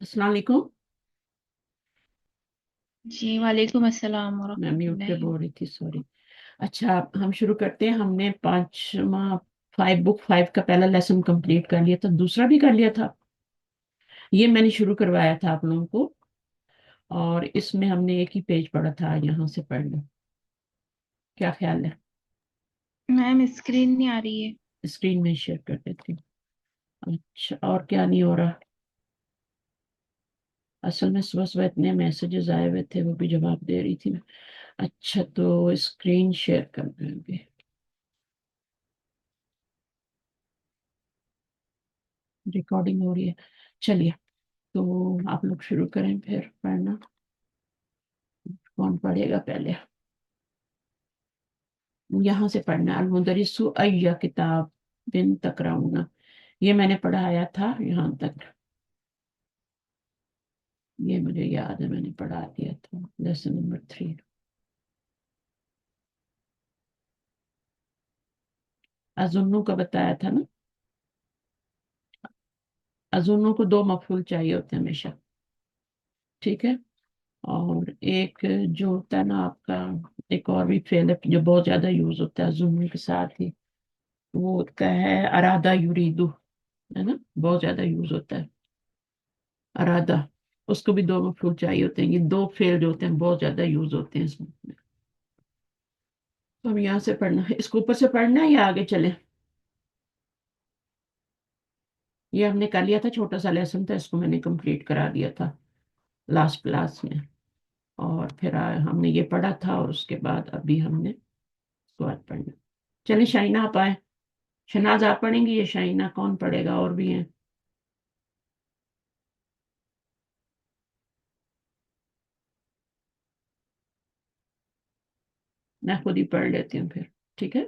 السلام علیکم. جی وعلیکم السلام میں ورحمۃ میوٹ پہ اللہ بول رہی تھی، سوری. اچھا، ہم شروع کرتے ہیں. ہم نے پانچواں بک 5 کا پہلا لیسن کمپلیٹ کر لیا تھا، دوسرا بھی کر لیا تھا. یہ میں نے شروع کروایا تھا آپ لوگوں کو، اور اس میں ہم نے ایک ہی پیج پڑھا تھا. یہاں سے پڑھ لیں، کیا خیال ہے؟ میم اسکرین نہیں آ رہی ہے۔ اسکرین میں شیئر کر دیتی ہوں. اچھا، اور کیا نہیں ہو رہا؟ اصل میں صبح صبح اتنے میسیجز آئے ہوئے تھے، وہ بھی جواب دے رہی تھی میں. اچھا، تو اسکرین شیئر کر دیں گے. ریکارڈنگ ہو رہی ہے. چلیے، تو آپ لوگ شروع کریں پھر پڑھنا. کون پڑھے گا پہلے؟ یہاں سے پڑھنا. المدرس ای کتاب بن تقرؤنا، یہ میں نے پڑھایا تھا یہاں تک. یہ مجھے یاد ہے، میں نے پڑھا دیا تھا لیسن نمبر 3. ازنو کا بتایا تھا نا. ازنو کو 2 مفعول چاہیے ہوتے ہیں ہمیشہ، ٹھیک ہے. اور ایک جو ہوتا ہے نا آپ کا، ایک اور بھی فعل ہے جو بہت زیادہ یوز ہوتا ہے ازنو کے ساتھ ہی، وہ ہوتا ہے ارادہ یریدو، ہے نا، بہت زیادہ یوز ہوتا ہے ارادہ. اس کو بھی 2 مفعول چاہیے ہوتے ہیں. یہ 2 فعل جو ہوتے ہیں بہت زیادہ یوز ہوتے ہیں اس میں. تو ہم یہاں سے پڑھنا ہے، اس کو اوپر سے پڑھنا ہے یا آگے چلے؟ یہ ہم نے کر لیا تھا، چھوٹا سا لیسن تھا، اس کو میں نے کمپلیٹ کرا دیا تھا لاسٹ کلاس میں. اور پھر ہم نے یہ پڑھا تھا، اور اس کے بعد ابھی ہم نے اس کو آج پڑھنا. چلیں شائنہ آپ آئے. شناز آپ پڑھیں گی یا شائنہ؟ کون پڑھے گا؟ اور بھی ہیں. میں خود ہی پڑھ لیتی ہوں پھر، ٹھیک ہے.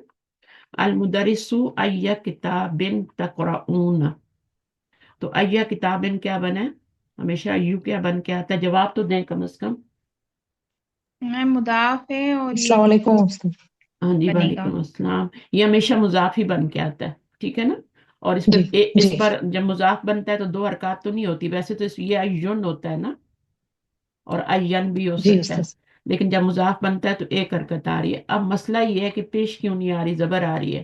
المدرس ای کتاب تقرؤون. تو ای کتاب کیا بنے؟ ہمیشہ یو کیا بن کے آتا ہے؟ جواب تو دیں کم از کم. میم مضاف ہے اور یہ السلام علیکم مفعول استاد بھی ہاں جی، بنے گا۔ وعلیکم السلام. یہ ہمیشہ مضاف ہی بن کے آتا ہے، ٹھیک ہے نا. اور اس پہ جی اس جی پر جب مضاف بنتا ہے تو 2 حرکات تو نہیں ہوتی. ویسے تو یہ ایون ہوتا ہے نا، اور این بھی ہو جی سکتا ہے. استاد لیکن جب مضاف بنتا ہے تو ایک حرکت آ رہی ہے. اب مسئلہ یہ ہے کہ پیش کیوں نہیں آ رہی، زبر آ رہی ہے.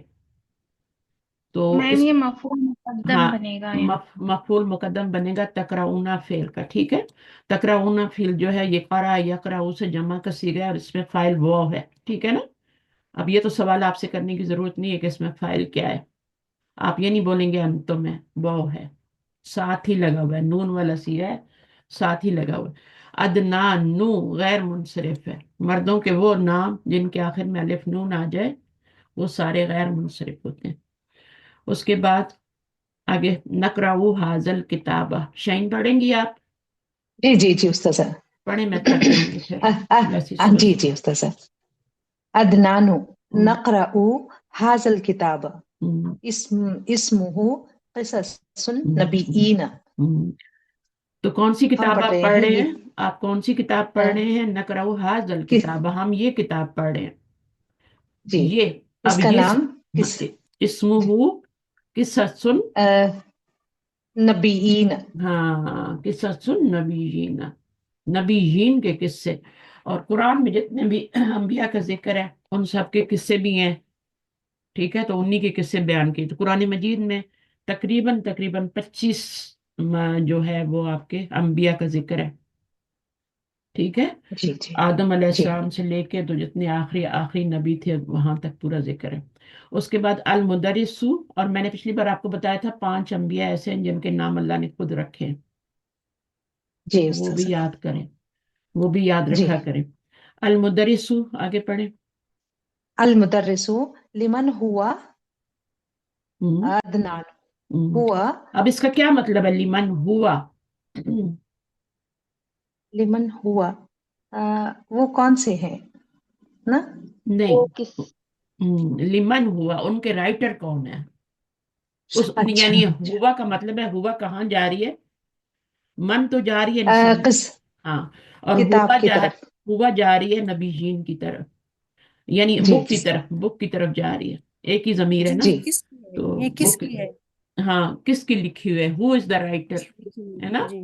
تو میم اس، یہ مفعول مقدم ہاں، بنے گا یہاں۔ مفعول مقدم بنے گا تقرؤنا فعل کا، ٹھیک ہے. تقرؤنا فعل جو ہے یہ قرأ یقرأ سے جمع کا صیغہ ہے، اور اس میں فاعل واو ہے، ٹھیک ہے نا. اب یہ تو سوال آپ سے کرنے کی ضرورت نہیں ہے کہ اس میں فاعل کیا ہے. آپ یہ نہیں بولیں گے انتم میں، واو ہے، ساتھ ہی لگا ہوا ہے، نون والا صیغہ ہے، ساتھ ہی لگا ہوا ہے. ادنانو غیر منصرف ہے. مردوں کے وہ نام جن کے آخر میں الف نون آ جائے وہ سارے غیر منصرف ہوتے ہیں. اس کے بعد آگے نقرأ حاضل کتابہ. شائن پڑھیں گی آپ؟ جی جی جی استاد صاحب پڑھیں، میں کر دوں گی پھر. ویسے صبح جی جی استاد صاحب ادنان ہم، نقرأ هذا الكتاب ہم، اسمه قصص ہم، النبیین۔ ہم. تو کون سی ہم کتاب پڑھ آپ رہے پڑھ ہیں رہے ہیں؟ یہ آپ کون سی کتاب پڑھ رہے ہیں؟ نقرأ حاضل کس کتاب، ہم یہ کتاب پڑھ رہے ہیں. جی یہ اس اب کا یہ نام کس اسمہ قصص، نبیین۔ ہاں، قصص النبیین، نبیین کے قصے. اور قرآن میں جتنے بھی انبیاء کا ذکر ہے ان سب کے قصے بھی ہیں، ٹھیک ہے. تو انہی کے قصے بیان کیے. تو قرآن مجید میں تقریباً 25 جو ہے وہ آپ کے انبیاء کا ذکر ہے، ٹھیک ہے. جی جی آدم علیہ جی السلام سے لے کے تو جتنے آخری نبی تھے وہاں تک پورا ذکر ہے. اس کے بعد المدرس، اور میں نے پچھلی بار آپ کو بتایا تھا 5 انبیاء ایسے ہیں جن کے نام اللہ نے خود رکھے ہیں. جی وہ استاد بھی صاحب یاد کریں، وہ بھی یاد جی رکھا کریں. المدرس، آگے پڑھیں. المدرس لمن ہوا ہم، ادنان ہم. ہوا اب اس کا کیا مطلب ہے لیمن ہوا؟ لمن ہوا وہ کون سے ہیں نا نہیں، وہ کس لمن ہوا ان کے رائٹر کون ہے؟ اس اچھا یعنی اچھا ہوا کا مطلب ہے ہوا کہاں جا رہی ہے؟ من تو جا رہی ہے انسان، قص ہاں. اور کتاب کی طرف ہوا جا رہی ہے نبی جین کی طرف، یعنی جی بک کی جی طرف، بک کی طرف جا رہی ہے. ایک ہی ضمیر ہے نا. جی کس کی ہے؟ تو یہ کس بک، کی ہے؟ ہاں، کس کی لکھی ہوئی ہے؟ ہو از دا رائٹر، کس کی لکھی ہوئی ہے نا. جی؟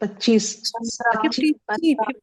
25। 53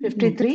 53।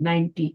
90।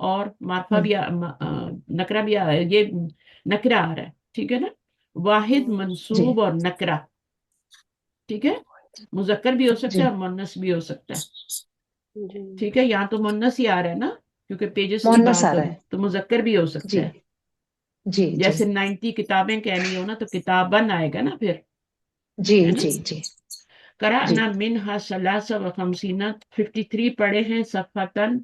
اور معرفہ بھی نکرہ بھی یہ نکرہ آ رہا ہے، ٹھیک ہے نا، واحد جی منصوب اور نکرہ، ٹھیک ہے، مذکر بھی ہو سکتا جی ہے اور مؤنث بھی ہو سکتا ہے، جی ٹھیک ہے، یہاں تو مؤنث ہی آ رہا ہے نا کیونکہ پیجز کی مونس آ بات ہو رہا رہی، ہے. تو مذکر بھی ہو سکتا جی ہے، جی جی جیسے 90 کتابیں کہنی ہو نا تو کتابن آئے گا نا پھر، جی ہے نا. جی جی جی قرأنا منها ثلاث و خمسین 53 پڑھے ہیں صفحتن،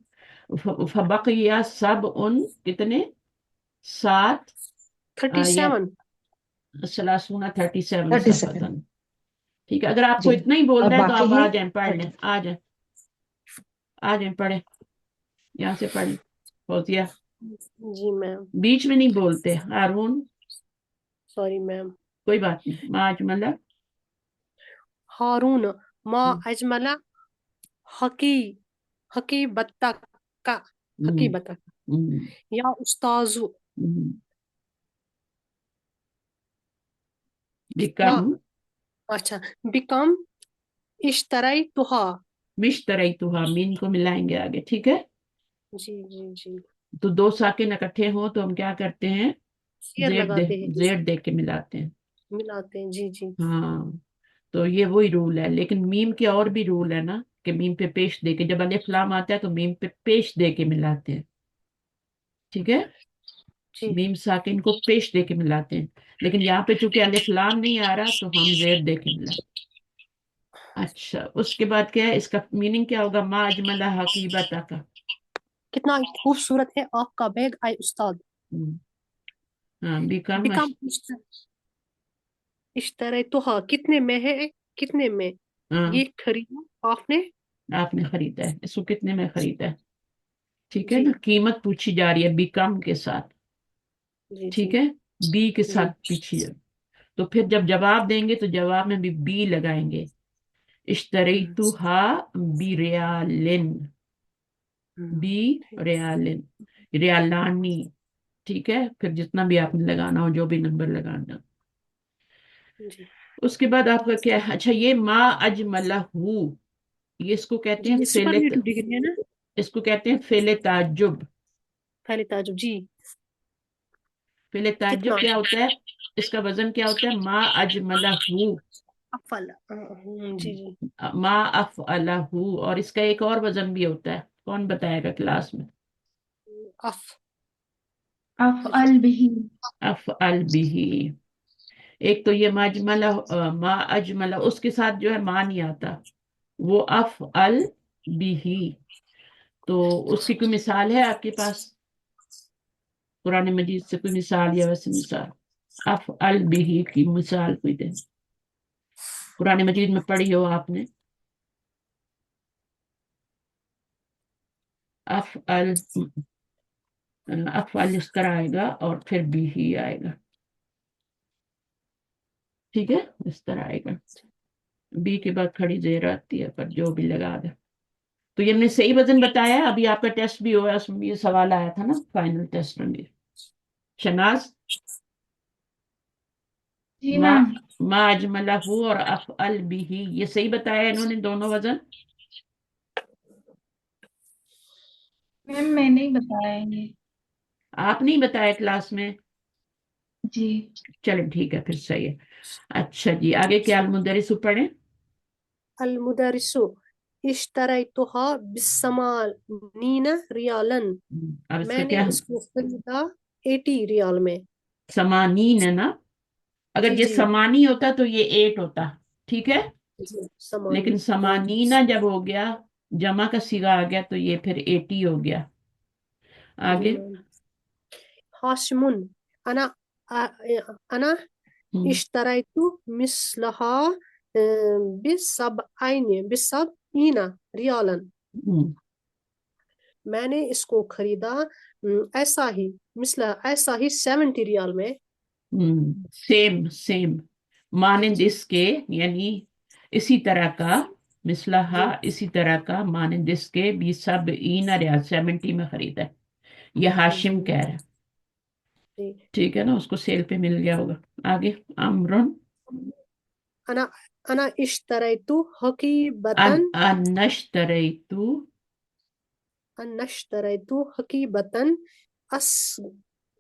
فبقیہ سبع کتنے 7 یا 37 ثلاثون 37 37. صفحتن، ٹھیک ہے. اگر آپ کو جی اتنا ہی اور بولنا ہے تو باقی آپ ہے آ جائیں پڑھ لیں، 30. آ جائیں، آ جائیں پڑھیں، یہاں سے پڑھ لیں. فوزیہ جی میم، بیچ میں نہیں بولتے. Haroon sorry ma'am. کوئی بات نہیں. ما اجملہ ہارون ما اجمل حقیبتک کا حقیبتک یا استاذ یا بیکم اچھا بیکم اشتریتها. مشتریتها مین کو ملائیں گے آگے، ٹھیک ہے. جی جی جی تو دو ساکن اکٹھے ہوں تو ہم کیا کرتے ہیں، شیر لگاتے ہیں، زیڈ دے کے ملاتے ہیں. ملاتے ہیں. جی جی ہاں تو یہ وہی رول ہے، لیکن میم کے اور بھی رول ہے نا کہ میم پہ پیش دے کے، جب الف لام آتا ہے تو میم پہ پیش دے کے ملاتے ہیں، ٹھیک ہے. جی میم ساکن کو پیش دے کے ملاتے ہیں، لیکن یہاں پہ چونکہ الف لام نہیں آ رہا تو ہم زیر دے کے ملاتے ہیں. اچھا اس کے بعد کیا ہے، اس کا میننگ کیا ہوگا، ما اجملہ حقیبتہ کا. کتنا خوبصورت ہے آپ کا بیگ اے استاد. ہاں بیکم بیکم اشتریتها کتنے میں ہے، کتنے میں ہاں یہ خریدا آپ نے. آپ نے خریدا ہے، اس کو کتنے میں خریدا ہے، ٹھیک ہے جی نا. قیمت پوچھی جا رہی ہے بیکم کے ساتھ، جی جی ٹھیک ہے، بی کے جی ساتھ پیچھے. تو پھر جب جواب دیں گے تو جواب میں بھی بی لگائیں گے. اشتریتها بریالن، بی ریالن، ریالانی، ٹھیک ہے. پھر جتنا بھی آپ نے لگانا ہو، جو بھی نمبر لگانا. جی اس کے بعد آپ کا کیا ہے، اچھا یہ ما اجملہ، یہ اس کو کہتے جی ہیں یہ سپرلیٹو ڈگری ہے نا. اس کو کہتے ہیں فعل تعجب. پہلے تعجب. جی فعل کتنا تعجب کیا ہوتا ہے، اس کا وزن کیا ہوتا ہے، ما اجملہ، افل. جی جی ما افعلہ. اور اس کا ایک اور وزن بھی ہوتا ہے، کون بتائے گا کلاس میں، اف افعل به. افعل بھی. ایک تو یہ ما اجملہ، اس کے ساتھ جو ہے ما نہیں آتا، وہ افعل بھی. تو اس کی کوئی مثال ہے آپ کے پاس قرآن مجید سے، کوئی مثال یا ویسے مثال، افعل بھی کی مثال کوئی دے، قرآن مجید میں پڑھی ہو آپ نے. افعل، افعل اس طرح آئے گا اور پھر بھی ہی آئے گا، ٹھیک ہے، اس طرح آئے گا. بی کے بعد کھڑی زیر آتی ہے پر جو بھی لگا دے. تو یہ ہم نے صحیح وزن بتایا. ابھی آپ کا ٹیسٹ بھی ہوا ہے، اس میں بھی یہ سوال آیا تھا نا فائنل ٹیسٹ میں بھی. شناز جی ما میم. ما اجملہ اور افعل بھی، یہ صحیح بتایا انہوں نے دونوں وزن. میم میں نہیں بتایا یہ. آپ نہیں بتایا کلاس میں، جی چلیں ٹھیک ہے پھر صحیح ہے. اچھا جی آگے کیا، المدرس پڑھیں. المدرس اشتریتها بالثمانین ریالا. اب اس کا میں نے کیا، اس کو خریدا 80 ریال میں. سمانین ہے نا، جی اگر یہ جی سمانی ہوتا تو یہ 8 ہوتا، ٹھیک ہے. جی سامان. لیکن سمانینا جب ہو گیا، جمع کا صیغہ آ گیا تو یہ پھر 80 ہو گیا. جی آگے میم. ہاشم انا انا اشتریت مثلها بسبعین ریالا. میں نے اس کو خریدا ایسا ہی ایسا ہی 70 ریال میں. سیم سیم، مانند جی اس کے، یعنی اسی طرح کا، مثلہا جی اسی طرح کا، مانند اس کے، بھی سب ریال 70 میں خریدا ہے. یہ ہاشم جی کہہ رہا ہے، جی. ٹھیک ہے نا، اس کو سیل پہ مل گیا ہوگا. آگے امرن انا اشتریت حقیبتن انشتریتو أن اشتريت حقيبة أس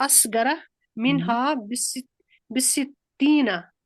أصغر منها ب60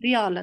ريالا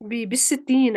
ب60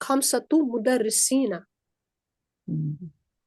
خمسة مدرسين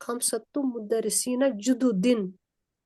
خمسة مدرسين جدد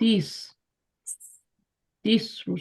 30। 30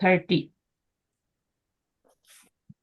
30।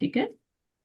ٹھیک ہے.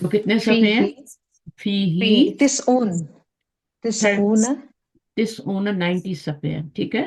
وہ کتنے صفحے ہیں؟ فی في ہی 90 90 صفحے ہیں. ٹھیک ہے.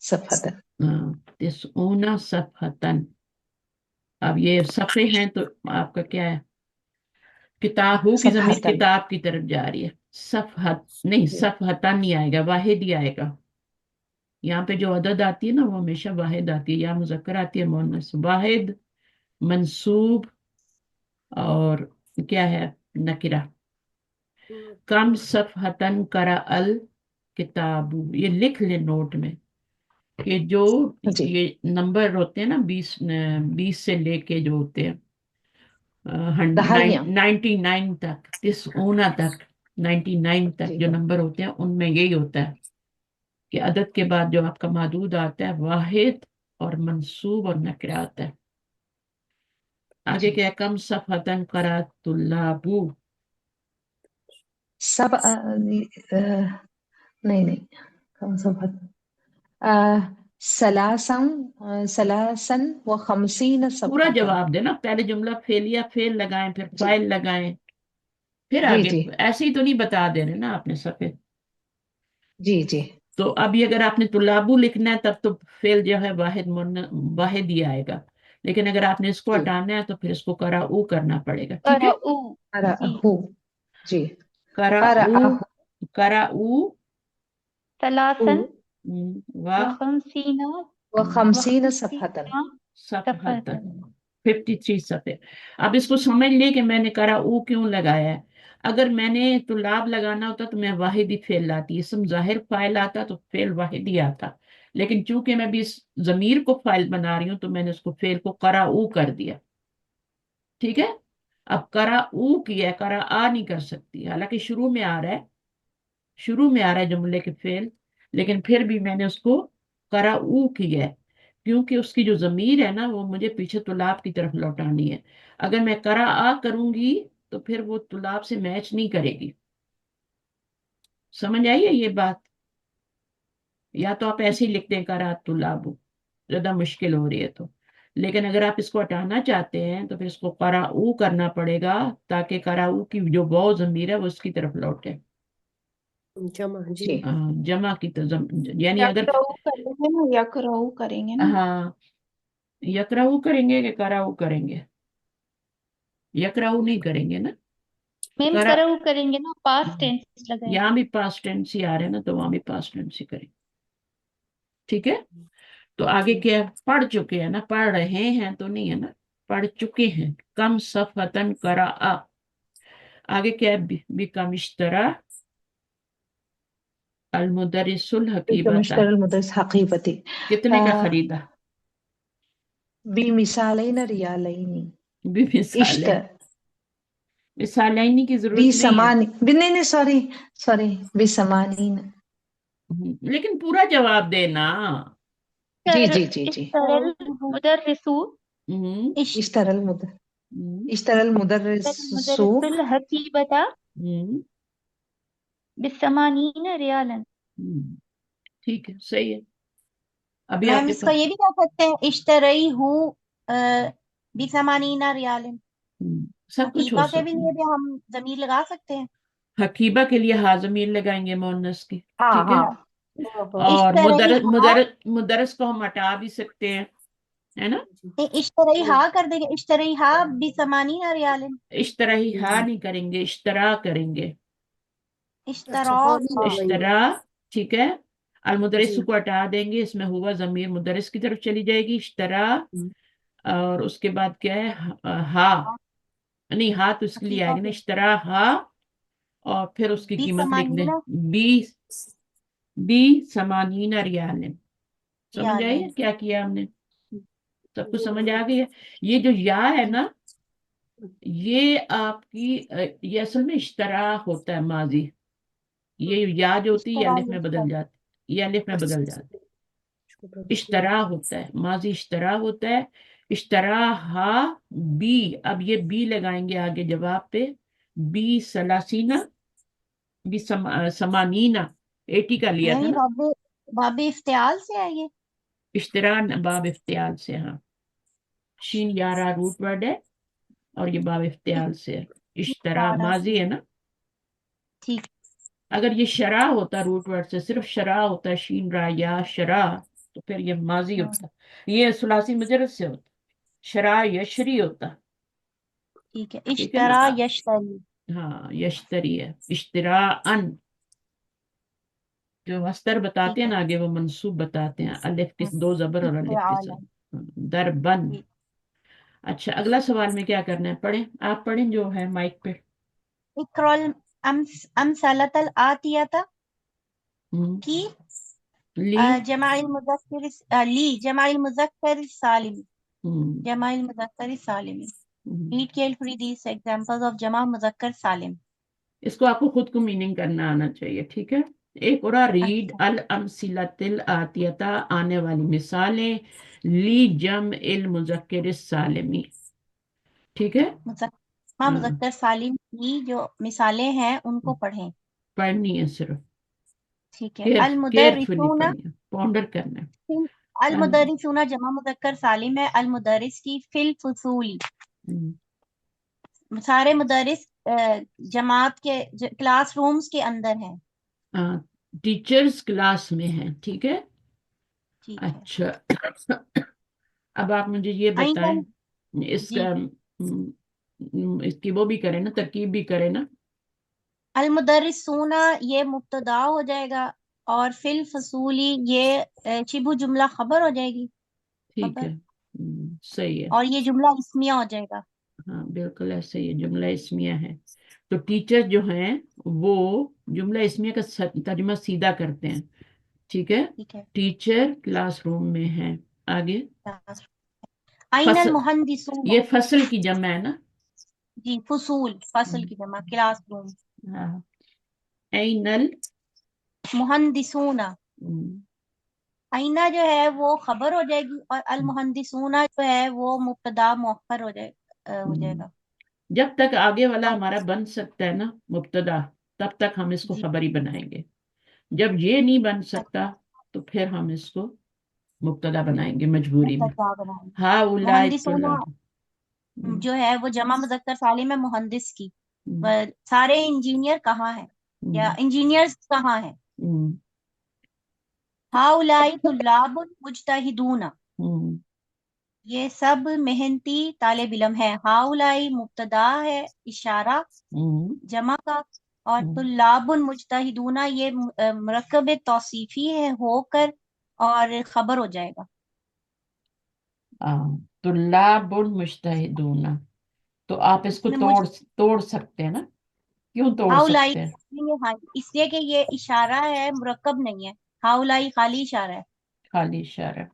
صفحة. 90 صفحتن. اب یہ صفحے ہیں تو آپ کا کیا ہے؟ کتاب ہو کی ضمیر صفحتن. کتاب کی طرف جا رہی ہے. صفحت نہیں، جی. صفحتن نہیں آئے گا، واحد ہی آئے گا. یہاں پہ جو عدد آتی ہے نا وہ ہمیشہ واحد آتی ہے، یا مذکر آتی ہے مؤنث. واحد، منصوب، اور کیا ہے؟ نکرہ. کم صفحتن قرأ الکتاب. یہ لکھ لیں نوٹ میں کہ جو جی. یہ نمبر ہوتے ہیں نا 20 سے لے کے جو ہوتے ہیں دہائیاں. 99 تک، 90 تک، 99 تک جی. جو نمبر ہوتے ہیں ان میں یہی ہوتا ہے کہ عدد کے بعد جو آپ کا معدود آتا ہے واحد اور منصوب اور نکرہ آتا ہے. آگے جی. کیا ہے؟ کم صفحتن قرأ الطلاب. سب نہیں کم صفحة ثلاثا وخمسين پورا صفحة. جواب دینا. پہلے جملہ فعلیہ، فعل لگائیں، پھر جی. فاعل لگائیں، پھر جی آگے. جی ایسے ہی تو نہیں بتا دے رہے نا آپ نے صفحے. جی جی تو ابھی اگر آپ نے طلابو لکھنا ہے تب تو فعل جو ہے واحد ہی آئے گا. لیکن اگر آپ نے اس کو جی. ہٹانا ہے تو پھر اس کو قرأو کرنا پڑے گا. ٹھیک ہے. قرأوا جی قرأه. جی. قرأو، قرأه قرأو ثلاثا و وخمسين وخمسين وخمسين صفحة. صفحة. 53 صفحے. اب اس کو سمجھ لے کہ میں نے قرأو کیوں لگایا ہے. اگر میں نے طلاب لگانا ہوتا تو میں واحد ہی فعل لاتی، اسم ظاہر فاعل آتا تو فعل واحد ہی آتا. لیکن چونکہ میں بھی اس ضمیر کو فاعل بنا رہی ہوں تو میں نے اس کو فعل کو قرأو کر دیا. ٹھیک ہے. اب قرأو کیا ہے، قرأ نہیں کر سکتی، حالانکہ شروع میں آ رہا ہے جملے کے فعل، لیکن پھر بھی میں نے اس کو قرأو کیا ہے کیونکہ اس کی جو ضمیر ہے نا وہ مجھے پیچھے طلاب کی طرف لوٹانی ہے. اگر میں قرأ کروں گی تو پھر وہ طلاب سے میچ نہیں کرے گی. سمجھ آئی ہے یہ بات؟ یا تو آپ ایسے ہی لکھ دیں قرأ طلاب، زیادہ مشکل ہو رہی ہے تو. لیکن اگر آپ اس کو ہٹانا چاہتے ہیں تو پھر اس کو قرأو کرنا پڑے گا تاکہ قرأو کی جو واو ضمیر ہے وہ اس کی طرف لوٹے. جمع جی. جی. جمع کی تو یعنی اگر یقرؤ کریں گے نا، یقرؤ کریں گے نا. ہاں یقرأو کریں گے کہ قرأو کریں گے؟ یقرأو نہیں کریں گے نا. میم قرأ قرأوا کریں گے نا، پاسٹ ٹینس لگائیں یہاں گے. بھی پاسٹ ٹینس ہی آ رہے ہیں نا تو وہاں بھی پاسٹ ٹینس ہی کریں. ٹھیک ہے. تو آگے جی. کیا؟ پڑھ چکے ہیں نا، پڑھ رہے ہیں تو نہیں ہے نا، پڑھ چکے ہیں. کم صفحتن قرأ. آگے کیا ہے؟ بکم اشترا المدرس الحقیبۃ. مشتر المدرس حقیبتی. کتنے کا خریدا؟ بمثالین ریالین. مثالیں. اشتر مثالیں کی ضرورت نہیں ہے. بسمان نہیں سوری بسمانین. لیکن پورا جواب دینا. جی جی جی جی. اشترى المدرس ہم، اشترى المدرس المدرس الحقيبة ہم، ب80 ريالا. ٹھیک ہے، صحیح ہے. ابھی آپ میم کے اس کا پاس یہ بھی کہہ سکتے ہیں اشترئی ہوں ب80 ریال. سب کچھ ہو حقیبہ کے بھی سکتا لیے ہے. بھی ہم ضمیر لگا سکتے ہیں. حقیبہ کے لیے ضمیر لگائیں گے مؤنث کی. ہاں ٹھیک ہے. ہاں. اور اشترئی ہا، مدرس کو ہم ہٹا بھی سکتے ہیں، ہے نا. اشترئی ہا کر دیں گے، اشترئی ہا ب80 ریال. اشتراہی ہا نہیں کریں گے، اشترا کریں گے. اشترا ہاں نہیں لگائیں گے. اشترا. ٹھیک ہے. المدرس جی. کو ہٹا دیں گے، اس میں ہوا ضمیر مدرس کی طرف چلی جائے گی. اشترا. اور اس کے بعد کیا ہے؟ ہا. نہیں، ہا تو اس کے لیے آئے حقیبہ گا نا. کے اشترا ہا. اور پھر اس کی قیمت لکھ دیں. ب80 بی 80 ریال. سمجھ ریال. آئی ہے کیا کیا ہم نے؟ سب کچھ سمجھ آ گئی ہے. یہ جو یا ہے نا یہ آپ کی یہ اصل میں اشترا ہوتا ہے ماضی. یہ یا جو ہوتی ہے یہ الف میں بدل جاتی، یہ الف میں بدل جاتی. اشترا ہوتا ہے ماضی، اشترا ہوتا ہے. اشترا ہا بی. اب یہ بی لگائیں گے آگے جواب پہ. بی 30 بی 80 80 کا لیا تھا نہیں، نا. باب افتعال سے ہے یہ. اشترا باب افتعال سے. ہاں شین یارا روٹ ورڈ ہے اور یہ باب افتعال سے ہے. اشترا اشترا ماضی ہے نا. ٹھیک اگر یہ شرع ہوتا روٹ ورڈ سے صرف شرع ہوتا شین را یا شرع تو پھر یہ ماضی ہوتا. یہ ثلاثی مجرد سے ہوتا شرع یشری ہوتا. ٹھیک ہے. ٹھیک ہے نا. اشترا یشتری. ہاں یشتری ہے. اشترا ان جو مصدر بتاتے ٹھیک ہیں ہے. نا آگے وہ منصوب بتاتے ہیں الف کے دو زبر اور الف کے افعالا. ساتھ. دربن. ٹھیک. اچھا اگلا سوال میں کیا کرنا ہے پڑھیں آپ پڑھیں جو ہے مائک پہ. اقرل امثلۃ الآتیہ ہم، کی لی. جمع المذکر لی جمع المذکر سالم. ہم، جمع المذکر سالم. ہم. Read carefully these examples of جمع مذکر سالم. اس کو آپ کو خود کو میننگ کرنا آنا چاہیے. ٹھیک ہے. ایک اور ریڈ اچھا. الامثلۃ الآتیہ آنے والی مثالیں لی جمع المذکر السالمی. ٹھیک ہے. جمع ہاں مذکر سالم کی جو مثالیں ہیں ان کو پڑھیں. پڑھنی ہے صرف ٹھیک ہے. کیئرفلی المدرسون پڑھنی ہے پونڈر کرنا ہے. المدرسون جمع مذکر سالم ہے. المدرس کی فی الفصول. ہم، سارے مدرس جماعت کے کلاس رومز کے اندر ہیں. ہاں ٹیچرز کلاس میں ہیں. ٹھیک ہے. ٹھیک ہے. اچھا اب آپ مجھے یہ بتائیں آئندہ. اس جی. کا اس کی وہ بھی کریں نا ترکیب بھی کریں نا. المدرسون یہ مبتدا ہو جائے گا اور فی الفصولی یہ شبہ جملہ خبر ہو جائے گی. ٹھیک خبر. ہے. صحیح ہے. اور یہ جملہ اسمیہ ہو جائے گا. ہاں بالکل ایسے ہی جملہ اسمیہ ہے. تو ٹیچر جو ہیں وہ جملہ اسمیہ کا ترجمہ سیدھا کرتے ہیں. ٹھیک ہے. ٹھیک ہے. ٹیچر کلاس روم میں ہیں. آگے این فصل المہندسون. یہ فصل کی جمع ہے نا. جی فصول فصل کی جمع کلاس روم. ہاں این ال مہندسون. آئینہ جو ہے وہ خبر ہو جائے گی اور المہندسون جو ہے وہ مبتدا مؤخر ہو جائے گا. جب تک آگے والا اور ہمارا بن سکتا ہے نا مبتدا تب تک ہم اس کو جی خبری بنائیں گے. جب یہ نہیں بن سکتا تو پھر ہم اس کو مبتدا بنائیں گے مجبوری میں. مبتدا بنائیں گے. ہا اولائے مہندسون طلاب. جو ہے وہ جمع مذکر سالم ہے مہندس کی. سارے انجینئر کہاں ہیں یا انجینئرز کہاں ہیں. ہاؤلائی طلاب مجتہدون. یہ سب محنتی طالب علم ہیں. ہاؤلائی مبتدا ہے اشارہ جمع کا اور طلاب مجتہدون یہ مرکب توصیفی ہے ہو کر اور خبر ہو جائے گا. طلاب مجتہدون تو آپ اس کو توڑ سکتے ہیں نا. کیوں توڑ ہاؤلائی سکتے ہیں؟ اس لیے کہ یہ اشارہ ہے مرکب نہیں ہے. ہاؤلائی خالی اشارہ ہے. خالی اشارہ.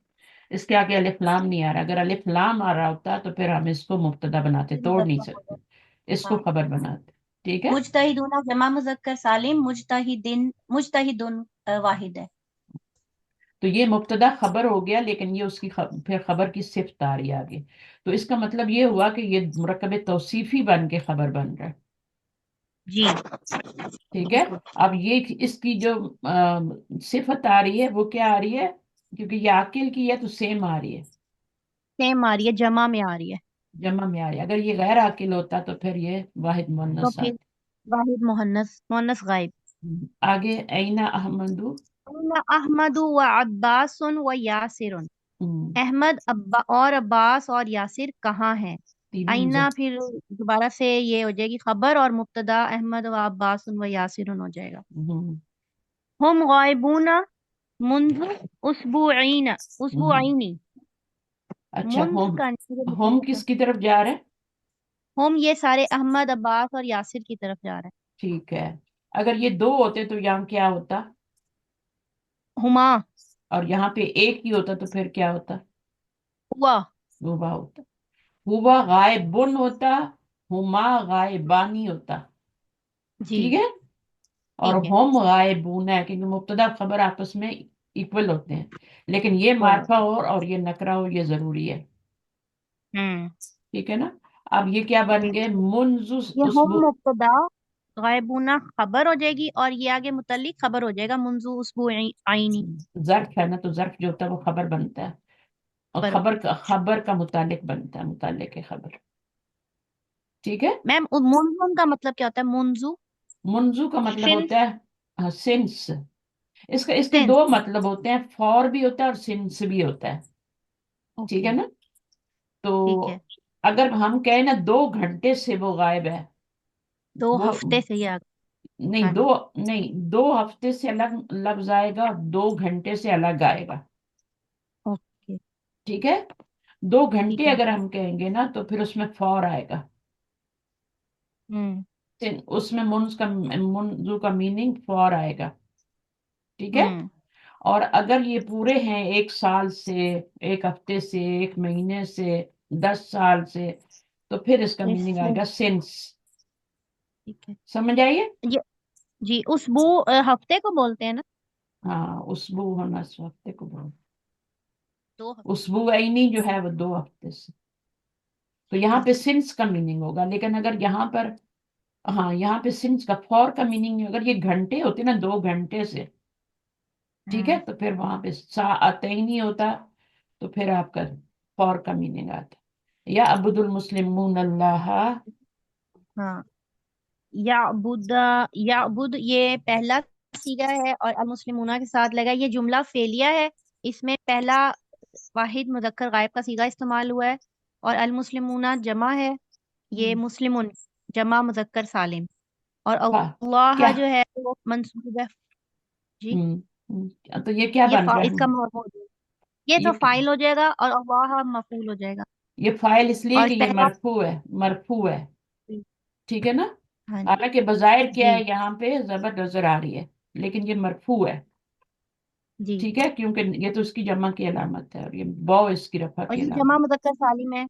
اس کے آگے الف لام نہیں آ رہا. اگر الف لام آ رہا ہوتا تو پھر ہم اس کو مبتدا بناتے توڑ نہیں سکتے. اس کو ہاں. خبر بناتے. ٹھیک ہے. مجتہدون جمع مذکر سالم مجتہدن واحد ہے. تو یہ مبتدا خبر ہو گیا لیکن یہ اس کی پھر خبر کی صفت آ رہی ہے آگے. تو اس کا مطلب یہ ہوا کہ یہ مرکب توصیفی بن کے خبر بن رہا ہے. جی. ٹھیک ہے. اب یہ اس کی جو صفت آ رہی ہے وہ کیا آ رہی ہے کیونکہ یہ عاقل کی ہے تو سیم آ رہی ہے. سیم آ رہی ہے جمع میں آ رہی ہے. جمع میں آ رہی ہے. اگر یہ غیر عاقل ہوتا تو پھر یہ واحد تو مؤنث پھر آتی. واحد مؤنث غائب. آگے اینا احمدو. احمد و عباس و یاسر. احمد اور عباس اور یاسر کہاں ہیں. آئینہ پھر دوبارہ سے یہ ہو جائے گی خبر اور مبتدا احمد و عباس و یاسر ہو جائے گا. ہم غائبون منذ اسبوعین. اچھا منذ کا ہوم کس کی طرف جا رہے ہیں؟ ہم یہ سارے احمد عباس اور یاسر کی طرف جا رہے ہیں. ٹھیک ہے. اگر یہ دو ہوتے تو یہاں کیا ہوتا ہما. اور یہاں پہ ایک ہی ہوتا تو پھر کیا ہوتا. ہوا. ہوا ہوتا. ہوا غائبن ہوتا. ہما غائبانی ہوتا. جی ٹھیک ہے. اور ٹھیک ہے. ہم غائبون ہے کیونکہ مبتدا خبر آپس میں ایکول ہوتے ہیں لیکن یہ Equal. معرفہ ہو اور یہ نکرہ ہو یہ ضروری ہے. ٹھیک ہے نا. اب یہ کیا بن گئے منذ یہ ہم اسبوع. مبتدا غائبونہ خبر ہو جائے گی اور یہ آگے متعلق خبر ہو جائے گا منذ اسبوع عینی. ظرف ہے نا تو ظرف جو ہوتا ہے وہ خبر بنتا ہے. اور خبر کا متعلق بنتا ہے، متعلق خبر، ٹھیک ہے. میم منظم کا مطلب کیا ہوتا ہے؟ منزو منزو کا مطلب سنس ہوتا ہے سنس. اس کے سنس دو مطلب ہوتے ہیں، فور بھی ہوتا ہے اور سنس بھی ہوتا ہے، ٹھیک ہے اوکے نا. تو ٹھیک ہے اگر ہم کہیں نا 2 گھنٹے سے وہ غائب ہے، 2 وہ ہفتے سے یہ نہیں، ہاں جی 2 ہفتے سے الگ لفظ آئے گا، 2 گھنٹے سے الگ آئے گا، اوکے ٹھیک ہے. 2 گھنٹے ٹھیک ہے اگر ہم کہیں گے نا تو پھر اس میں فور آئے گا. ہوں اس میں منزو کا میننگ فور آئے گا، ٹھیک ہے. ہوں اور اگر یہ پورے ہیں 1 سال سے، 1 ہفتے سے، 1 مہینے سے، 10 سال سے، تو پھر اس کا میننگ آئے گا سنس. ٹھیک ہے سمجھ آئیے؟ یہ جی اسبو ہفتے کو بولتے ہیں نا؟ ہاں، اسبو ہونا اس ہفتے کو بول، 2 اسبو عینی جو ہے وہ 2 ہفتے سے. تو یہاں پہ سنس کا میننگ ہوگا. لیکن اگر یہاں پر، ہاں یہاں پہ سنس کا فور کا میننگ نہیں. اگر یہ گھنٹے ہوتے نا 2 گھنٹے سے، ٹھیک ہے، تو پھر وہاں پہ آتا ہی نہیں ہوتا، تو پھر آپ کا فور کا میننگ آتا. یا عبد المسلمون اللہ. ہاں یعبد یہ پہلا صیغہ ہے اور المسلمون کے ساتھ لگا. یہ جملہ فعلیہ ہے، اس میں پہلا واحد مذکر غائب کا صیغہ استعمال ہوا ہے، اور المسلمون جمع ہے، یہ مسلمون جمع مذکر سالم، اور اللہ کیا جو ہے وہ منصوب ہے. جی تو یہ کیا بن رہا اس کا ہے؟ مرفوع ہو جائے گا. یہ تو یہ فاعل ہو جائے گا اور اللہ مفعول ہو جائے گا. یہ فائل اس لیے اور کہ یہ پہلا مرفوع ہے، مرفوع ہے، ٹھیک ہے نا. ہاں حالانکہ بظاہر کیا جی ہے، یہاں پہ زبر نظر آ رہی ہے، لیکن یہ مرفوع ہے، جی ٹھیک ہے، کیونکہ یہ تو اس کی جمع کی علامت ہے، اور یہ واو اس کی رفع اور کی یہ جمع علامت. مذکر سالم ہے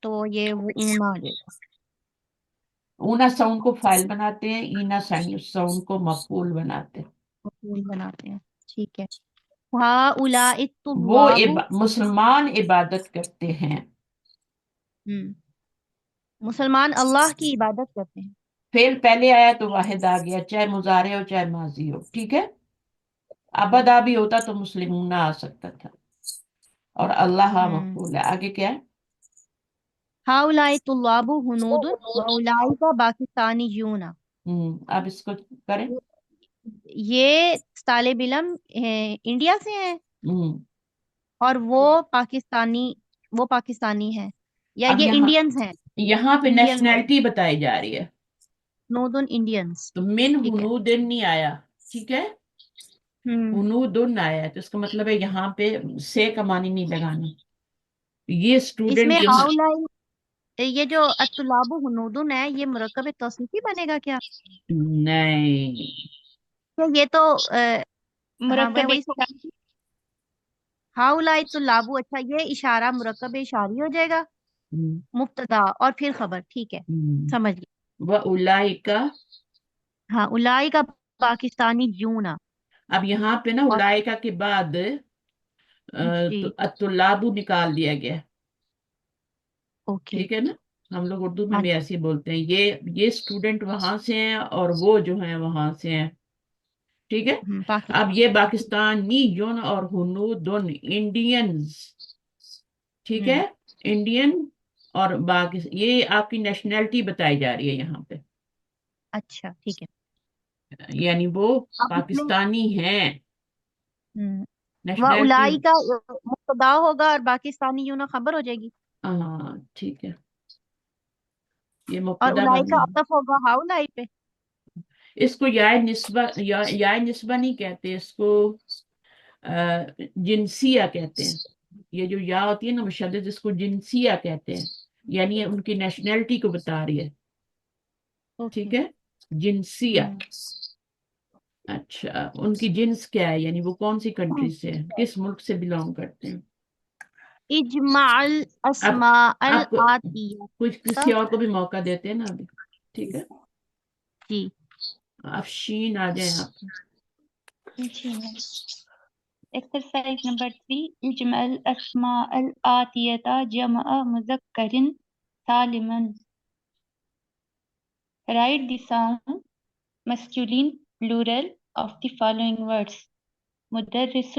تو یہ وہ اونہ ہو جائے گا. اونا ساؤنڈ کو فائل بناتے ہیں، اینا ساؤنڈ کو مفعول بناتے ہیں. مفعول بناتے ہیں، ٹھیک ہے. ہاں اولئک وہ الطلاب مسلمان عبادت کرتے ہیں. مسلمان اللہ کی عبادت کرتے ہیں. فعل پہلے آیا تو واحد آ گیا، چاہے مضارع ہو چاہے ماضی ہو، ٹھیک ہے. جی ابدا بھی ہوتا تو مسلمون آ سکتا تھا، اور اللہ مفعول ہے. آگے کیا ہے؟ ہؤلاء طلاب ہنود واولئک پاکستانیون. اب اس کو کریں. یہ طالب علم انڈیا سے ہیں ہم، اور وہ پاکستانی ہیں، یا اب یہ یہاں انڈینز ہیں؟ پہ انڈین نیشنلٹی بتائی جا رہی ہے. نودن انڈینز. تو من ٹھیک ہے ہنودن نہیں آیا، ٹھیک ہے، ہنودن آیا ہے، تو اس کا مطلب ہے یہاں پہ سے کا معنی نہیں لگانا. یہ اس میں اسٹوڈنٹ جو ہے، ہؤلاء یہ جو الطلاب ہنودن ہے یہ مرکب توصیفی بنے گا کیا؟ نہیں، یہ تو ہاں میں مرکب وہی سے کہا ہؤلاء طلاب. اچھا یہ اشارہ مرکب اشاری ہو جائے گا، مبتدا اور پھر خبر. ٹھیک ہے سمجھ گئی. وَأُولَئِکَ. ہاں اولئک پاکستانی یون. اب یہاں پہ نا اور اولائکا کے بعد جی الطلاب نکال دیا گیا، اوکے ٹھیک ہے نا. ہم لوگ اردو میں ہاں بھی ایسے ہی بولتے ہیں، یہ اسٹوڈنٹ وہاں سے ہیں اور وہ جو ہیں وہاں سے ہیں، ٹھیک ہے. اب یہ پاکستانی یون اور ہنودن انڈینز، ٹھیک ہے، انڈین اور باقی یہ آپ کی نیشنلٹی بتائی جا رہی ہے یہاں پہ، اچھا ٹھیک ہے. یعنی وہ اب اس میں پاکستانی ہیں. و نیشنلٹی، الائی کا مبتدا ہوگا اور پاکستانی یوں خبر ہو جائے گی، ہاں ٹھیک ہے، یہ اور مبتدا الائی بن کا گیا. عطف ہوگا ہاؤلائی پہ. اس کو یا نسبہ، یا نسبہ نہیں کہتے، اس کو جنسیہ کہتے ہیں. یہ جو یا ہوتی ہے نا مشدد، اس کو جنسیہ کہتے ہیں، یعنی یہ ان کی نیشنلٹی کو بتا رہی ہے، اوکے ٹھیک ہے، جنسیہ. اچھا، ان کی جنس کیا ہے، یعنی وہ کون سی کنٹری سے ہیں، کس ملک سے بلونگ کرتے ہیں. اجماع اب الاسماء آپ کو الآتیہ. کچھ کسی اور کو بھی موقع دیتے ہیں نا ابھی، ٹھیک ہے. جی افشین آ جائیں آپ. Exercise number 3. اجمع الأسماء الآتية جمع مذكر سالما. Write the sound masculine plural of the following words. مدرس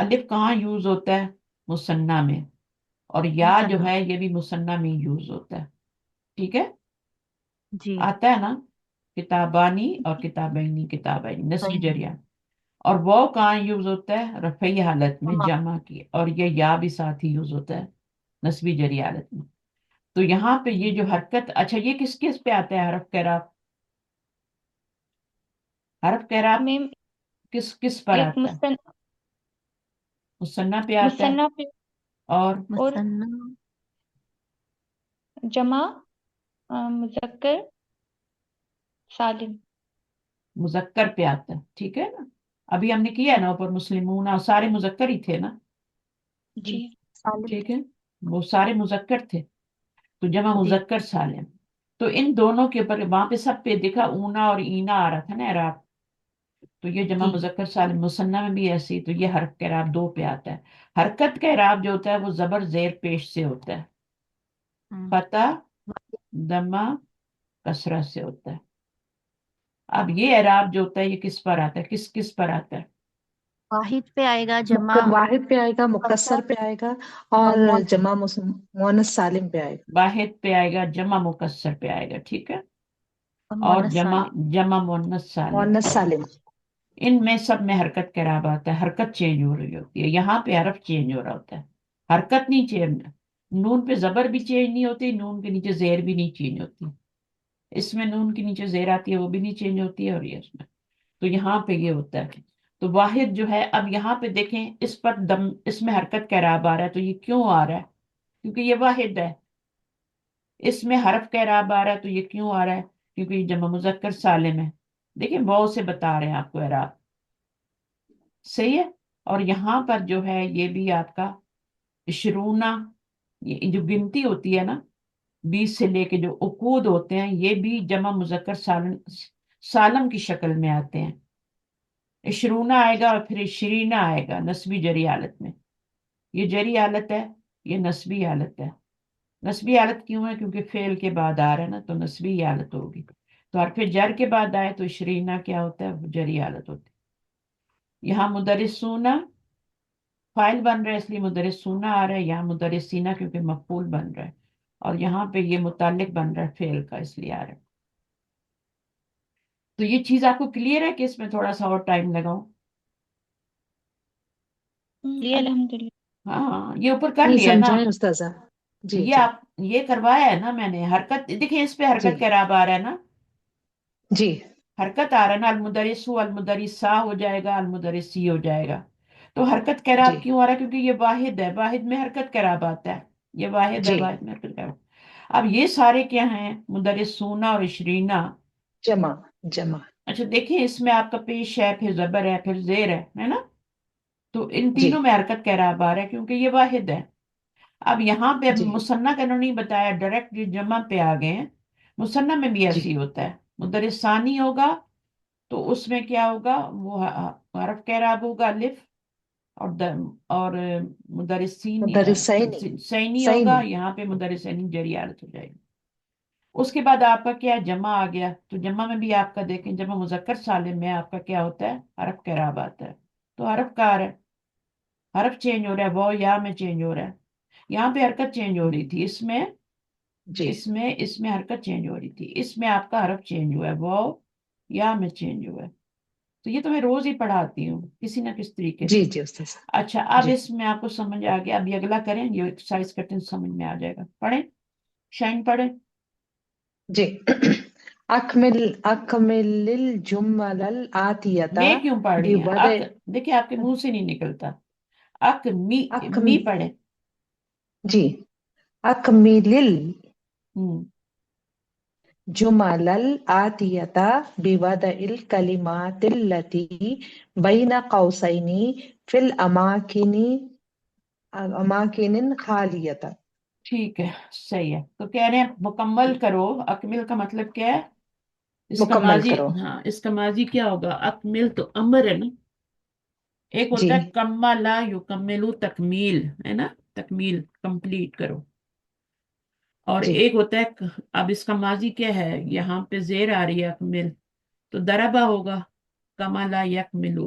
الف کہاں یوز ہوتا ہے؟ مثنیٰ میں، اور یا جو مثنیٰ، ہے یہ بھی مثنیٰ میں یوز ہوتا ہے، ٹھیک ہے؟ جی آتا ہے نا، کتابانی اور کتابینی، کتابین نصبی صحیح، ذریعہ. اور وہ کہاں یوز ہوتا ہے؟ رفعی حالت میں، جمع، جمع کی، اور یہ یا بھی ساتھ ہی یوز ہوتا ہے نصبی ذریعہ حالت میں. تو یہاں پہ یہ جو حرکت، اچھا یہ کس کس پہ آتا ہے حرف کیراب؟ حرف کیراب میم کس کس پر ایک آتا ہے؟ مثنیٰ پہ آتا ہے، مثنیٰ پہ اور اور مثنیٰ، جمع، مذکر سالم. مذکر پہ آتا ہے، ٹھیک ہے نا؟ ابھی ہم نے کیا ہے نا اوپر، مسلمون، اور سارے مذکر ہی تھے نا، جی جی سالم، ٹھیک ہے، وہ سارے مذکر تھے، تو جمع جی مذکر سالم. تو ان دونوں کے اوپر وہاں پہ سب پہ دیکھا اونا اور اینا آ رہا تھا نا اعراب، تو یہ جمع جی مذکر سالم. مثنیٰ میں بھی ایسی، تو یہ حرف کا اعراب دو پہ آتا ہے. حرکت کا اعراب جو ہوتا ہے وہ زبر زیر پیش سے ہوتا ہے، ہم، فتح، دمہ، کسرہ سے ہوتا ہے. اب یہ اعراب جو ہوتا ہے یہ کس پر آتا ہے، کس کس پر آتا ہے؟ واحد پہ آئے گا، جمع واحد پہ آئے گا، مکسر مکسر پہ آئے گا، اور اور مؤنث جمع مؤنث سالم پہ آئے گا. واحد پہ آئے گا، جمع مکسر پہ آئے گا، ٹھیک ہے، اور اور مؤنث جمع سالم. جمع مؤنث سالم. مؤنث سالم. ان میں سب میں حرکت کا اعراب آتا ہے، حرکت چینج ہو رہی ہوتی ہے. یہاں پہ حرف چینج ہو رہا ہوتا ہے، حرکت نہیں چینج. نون پہ زبر بھی چینج نہیں ہوتی، نون کے نیچے زیر بھی نہیں چینج ہوتی. اس میں نون کے نیچے زیر آتی ہے وہ بھی نہیں چینج ہوتی ہے، اور یہ اس میں، تو یہاں پہ یہ ہوتا ہے. تو واحد جو ہے، اب یہاں پہ دیکھیں اس پر دم، اس میں حرکت کا اعراب آ رہا ہے، تو یہ کیوں آ رہا ہے؟ کیونکہ یہ واحد ہے. اس میں حرف کا اعراب آ رہا ہے، تو یہ کیوں آ رہا ہے؟ کیونکہ یہ جمع مذکر سالم ہے. دیکھیں واو سے بتا رہے ہیں آپ کو اعراب، صحیح ہے. اور یہاں پر جو ہے یہ بھی آپ کا عشرونہ، یہ جو گنتی ہوتی ہے نا، 20 سے لے کے جو عقود ہوتے ہیں، یہ بھی جمع مذکر سالم، سالم کی شکل میں آتے ہیں. عشرونہ آئے گا اور پھر عشرینہ آئے گا نسبی جری حالت میں. یہ جری حالت ہے، یہ نسبی حالت ہے. نسبی حالت کیوں ہے؟ کیونکہ فعل کے بعد آ رہا ہے نا، تو نسبی حالت ہوگی. تو حرف جر کے بعد آئے تو عشرینہ کیا ہوتا ہے؟ جری حالت ہوتی ہے. یہاں مدرسون فائل بن رہا ہے، اس لیے مدرسون آ رہا ہے. یہاں مدرسینہ کیونکہ مفعول بن رہا ہے، اور یہاں پہ یہ متعلق بن رہا ہے فعل کا، اس لیے آ رہا ہے. تو یہ چیز آپ کو کلیئر ہے کہ اس میں تھوڑا سا اور ٹائم لگاؤں؟ کلیئر ہے. الحمد للہ. ہاں یہ اوپر کر جی لیا نا. سمجھائیں استاذہ. جی یہ جی آپ یہ کروایا ہے نا میں نے. حرکت دیکھیں، اس پہ جی حرکت کا اعراب آ رہا ہے نا، جی حرکت آ رہا ہے نا. المدرسو المدرسہ ہو جائے گا، المدرسی ہو جائے گا. تو حرکت کا جی اعراب کیوں آ رہا ہے؟ کیونکہ یہ واحد ہے، واحد میں حرکت کا اعراب آتا ہے. یہ واحد ہے، جی واحد میں حرکت کا اعراب. اب یہ سارے کیا ہیں؟ مدرسونہ اور عشرینہ. جمع جمع. اچھا دیکھیں، اس میں آپ کا پیش ہے، پھر زبر ہے، پھر زیر ہے نا. تو ان جی تینوں میں حرکت کا اعراب آ رہا ہے کیونکہ یہ واحد ہے. اب یہاں پہ اب جی مثنیٰ کا انہوں نے نہیں بتایا، ڈائریکٹ یہ جمع پہ آ گئے ہیں. مثنیٰ میں بھی جی ایسی ہوتا ہے. مدرسانی ہوگا تو اس میں کیا ہوگا؟ وہ حرف کا اعراب ہوگا الف، اور اور مدرسین مدرسینی. سینی ہوگا. سینی. یہاں پہ مدرسینی جری حالت ہو جائے گی. اس کے بعد آپ کا کیا ہے؟ جمع آ گیا. تو جمع میں بھی آپ کا دیکھیں، جمع مذکر سالم میں آپ کا کیا ہوتا ہے؟ حرف کا اعراب آتا ہے. تو حرف کا آ رہا ہے، حرف چینج ہو رہا ہے، وہ یا میں چینج ہو رہا ہے. یہاں پہ حرکت چینج ہو رہی تھی، اس میں جی اس میں حرکت چینج ہو رہی تھی. اس میں آپ کا حرف چینج ہوا ہے، وہ یا میں چینج ہوا ہے. تو یہ تو میں روز ہی پڑھاتی ہوں کسی نہ کسی طریقے جی سے. جی استاذ. اچھا اب جی اس میں آپ کو سمجھ آ گیا. اب یہ اگلا کریں، یہ ایکسرسائز کرتے ہیں، سمجھ میں آ جائے گا. پڑھیں، شائن پڑھیں. جی. اکمل الجمل الآتیتا میں کیوں پڑھ رہی ہیں؟ بوضع. دیکھیں آپ کے منہ سے نہیں نکلتا. اک می اکم می پڑھیں. جی. اکمل ہوں الجمل الآتیتا بوضع الکلمات التي بین قوسین فی الاماکن خالیتا. ٹھیک ہے، صحیح ہے. تو کہہ رہے ہیں مکمل کرو. اکمل کا مطلب کیا ہے؟ اس کا مکمل ماضی، کرو. ہاں اس کا ماضی کیا ہوگا؟ اکمل تو امر ہے نا. ایک جی ہوتا ہے کملا یکملو، تکمیل ہے نا، تکمیل، کمپلیٹ کرو. اور جی ایک ہوتا ہے اب اس کا ماضی کیا ہے؟ یہاں پہ زیر آ رہی ہے اکمل، تو دربا ہوگا، کملا یکملو.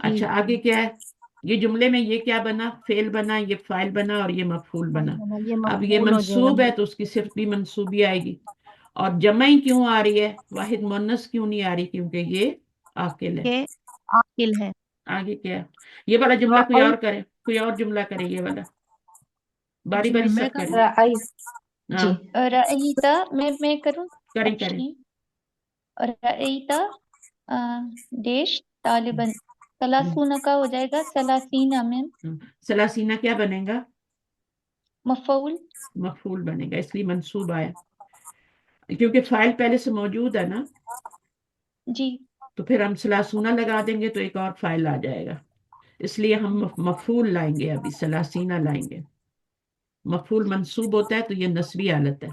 اچھا آگے کیا ہے؟ یہ جملے میں یہ کیا بنا؟ فعل بنا، یہ فاعل بنا، اور یہ مفعول بنا۔ یہ اب یہ مفعول ہو جائے منصوب گا ہے تو اس کی صرف بھی منصوبی آئے گی، اور جمع ہی کیوں آ رہی ہے، واحد مؤنث کیوں نہیں آ رہی؟ کیونکہ یہ عاقل ہے۔ کہ عاقل ہے۔ آگے کیا ہے؟ یہ والا جملہ کوئی اور رأیت کرے، کوئی اور جملہ کرے، یہ والا باری جی باری میم، میں سب کریں۔ کروں؟ رأي ہاں جی رأيت میں کروں کریں کریں۔ رأيت دیش طالباً 30 کا ہو جائے گا 30 میں سلاسینہ کیا بنے گا؟ مفعول مفعول بنے گا، اس لیے منصوب آیا کیونکہ فاعل پہلے سے موجود ہے نا، جی تو پھر ہم سلاسونہ لگا دیں گے تو ایک اور فاعل آ جائے گا، اس لیے ہم مفعول لائیں گے، ابھی سلاسینہ لائیں گے۔ مفعول منصوب ہوتا ہے تو یہ نصبی حالت ہے،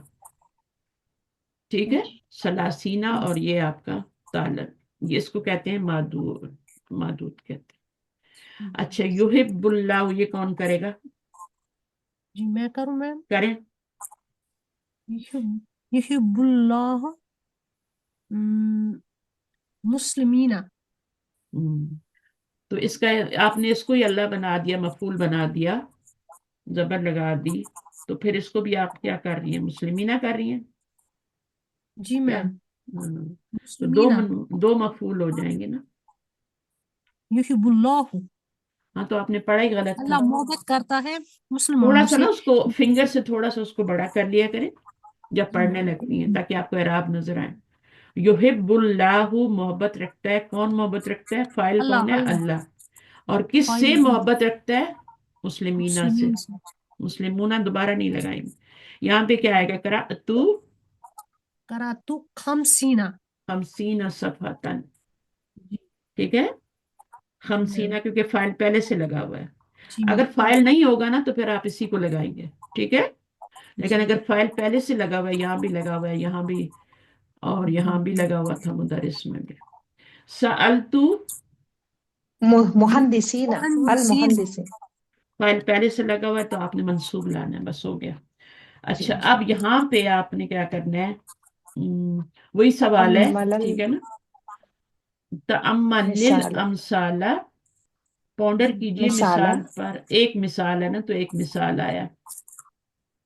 ٹھیک ہے؟ جی سلاسینہ، اور یہ آپ کا طالب، یہ اس کو کہتے ہیں مادود، مادود کہتے ہیں۔ اچھا یحب اللہ، یہ کون کرے گا؟ جی میں کروں میم؟ کریں۔ یحب اللہ مسلمین۔ تو اس کا آپ نے اس کو ہی اللہ بنا دیا، مفعول بنا دیا، زبر لگا دی، تو پھر اس کو بھی آپ کیا کر رہی ہیں؟ مسلمینہ کر رہی ہیں جی کیا؟ میم، تو مسلمین۔ دو مفعول ہو جائیں گے نا۔ یحب اللہ، ہاں تو آپ نے پڑھا ہی غلط تھا، اللہ محبت کرتا ہے تھوڑا مسلمانوں سا سے۔ نا اس کو فنگر سے تھوڑا سا اس کو بڑا کر لیا کریں جب پڑھنے لگتی ہیں، تاکہ آپ کو اعراب نظر آئے۔ یحب اللہ، محبت رکھتا ہے، کون محبت رکھتا ہے؟ فاعل کون اللہ ہے؟ اللہ اللہ۔ اور کس سے محبت رکھتا ہے؟ مسلمینہ سے۔ مسلمین سے۔ مسلمونہ دوبارہ نہیں لگائیں گے، یہاں پہ کیا آئے گا؟ قرأت قرأت خمسین۔ 50 صفحتن، ٹھیک ہے؟ خمسینہ کیونکہ فائل پہلے سے لگا ہوا ہے، جی اگر میم، فائل نہیں ہوگا نا تو پھر آپ اسی کو لگائیں گے، ٹھیک ہے؟ لیکن جی اگر فائل پہلے سے لگا ہوا ہے، یہاں بھی لگا ہوا ہے، یہاں بھی، اور یہاں بھی لگا ہوا تھا مدرس میں بھی۔ سألتو، مهندسين مہندسین۔ المهندسين فائل پہلے سے لگا ہوا ہے تو آپ نے منصوب لانا ہے، بس ہو گیا۔ جی اچھا اب یہاں پہ آپ نے کیا کرنا ہے؟ وہی سوال ہے، عمل ٹھیک ہے نا؟ تأمل مثال الامثال، پونڈر کیجئے مثالا مثال پر، ایک مثال ہے نا تو ایک مثال آیا،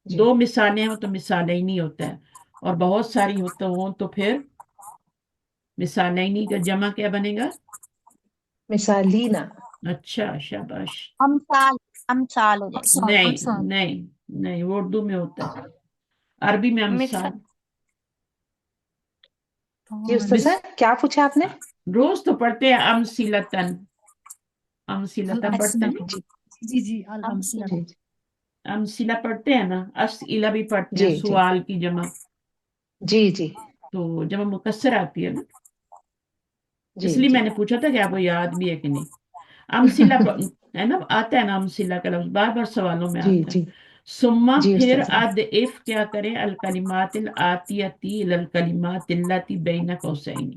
جی دو مثالیں ہوں تو مثالیں ہی نہیں ہوتا ہے، اور بہت ساری ہوتا ہوں تو پھر مثالیں ہی نہیں، کا جمع کیا بنے گا؟ مثالين اچھا شاباش۔ امثال، امثال ہو جائے گا۔ امثال نہیں امثال۔ نہیں نہیں، وہ اردو میں ہوتا ہے، عربی میں امثال۔ جی استاذ صاحب کیا پوچھا آپ نے؟ روز تو پڑھتے ہیں امثلتن، امثلتن پڑھتے ہیں نا؟ جی جی جی امثلہ۔ جی امثلہ پڑھتے ہیں نا، اسئلہ بھی پڑھتے ہیں، جی جی سوال کی جمع، جی جی تو جمع مکسر آتی ہے نا، جی اس لیے جی میں نے پوچھا تھا کہ آپ کو یاد بھی ہے کہ نہیں۔ امثلہ ہے نا، آتا ہے نا امثلہ کا لفظ، بار بار سوالوں میں جی آتا ہے۔ جی ثم جی پھر استاذ صاحب ادعف کیا کریں؟ الکلمات الآتیتی الی الکلمات اللاتی بین قوسین۔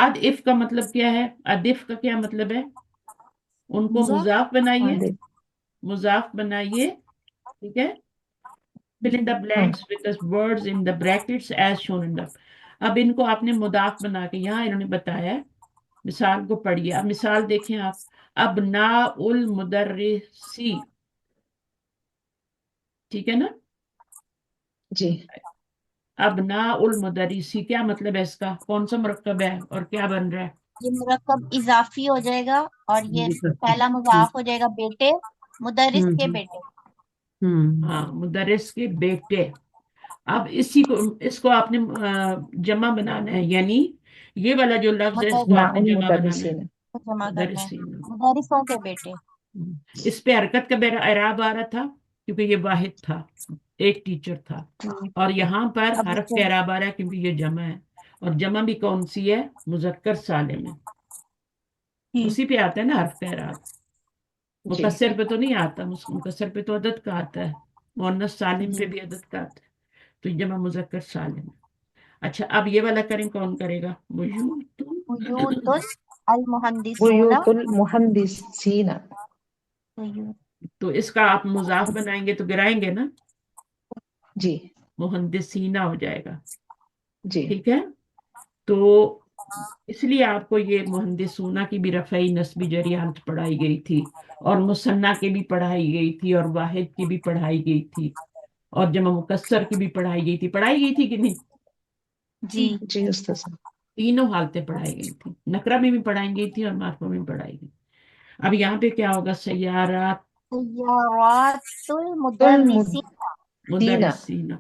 ادعف کا مطلب کیا ہے؟ ادعف کا کیا مطلب ہے؟ ان کو مضاف۔ مضاف بنائیے، ہاں جی مضاف بنائیے، ٹھیک ہے؟ fill in the ہاں blanks with the words in the brackets as shown in the، اب ان کو آپ نے مضاف بنا کے، یہاں انہوں نے بتایا ہے، مثال کو پڑھیے، اب مثال دیکھیں آپ، ابناء المدرسی، ٹھیک ہے نا؟ جی ابناء المدرسی کیا مطلب ہے اس کا؟ کون سا مرکب ہے اور کیا بن رہا ہے؟ یہ مرکب اضافی ہو جائے گا، اور یہ پہلا مضاف ہو جائے گا بیٹے، مدرس کے بیٹے۔ ہاں مدرس کے بیٹے۔ اب اس کو آپ نے جمع بنانا ہے، یعنی یہ والا جو لفظ ہے اس کو مع آپ نے جمع بنانا ہے، المدرسين کو جمع کرنا ہے، مدرسین۔ مدرسوں کے بیٹے۔ اس پہ حرکت کا اعراب آ رہا تھا کیونکہ یہ واحد تھا، ایک ٹیچر تھا، اور یہاں پر اب اس حرف کو کا اعراب آ رہا ہے کیونکہ یہ جمع ہے، اور جمع بھی کون سی ہے؟ مذکر سالم ہے، اسی پہ آتا ہے نا حرف کا اعراب، جی مکسر پہ تو نہیں آتا، مکسر پہ تو عدد کا آتا ہے، مؤنث سالم پہ بھی عدد کا آتا ہے، تو جمع مذکر سالم ہے۔ اچھا اب یہ والا کریں، کون کرے گا؟ بیوت المہندسون، بيوت المهندسين تو اس کا آپ مضاف بنائیں گے تو گرائیں گے نا، جی مہندسینہ ہو جائے گا، جی ٹھیک ہے؟ تو اس لیے آپ کو یہ مہندسونہ کی بھی رفعی نصبی جری حالت پڑھائی گئی تھی، اور مثنیٰ کی بھی پڑھائی گئی تھی، اور واحد کی بھی پڑھائی گئی تھی، اور جمع مکسر کی بھی پڑھائی گئی تھی کہ نہیں؟ جی جی استاذ صاحب. تینوں حالتیں پڑھائی گئی تھی، نکرہ میں بھی پڑھائی گئی تھی اور معرفہ میں بھی پڑھائی گئی. اب یہاں پہ کیا ہوگا؟ سیارات سیارات المدرسین. مدرسین،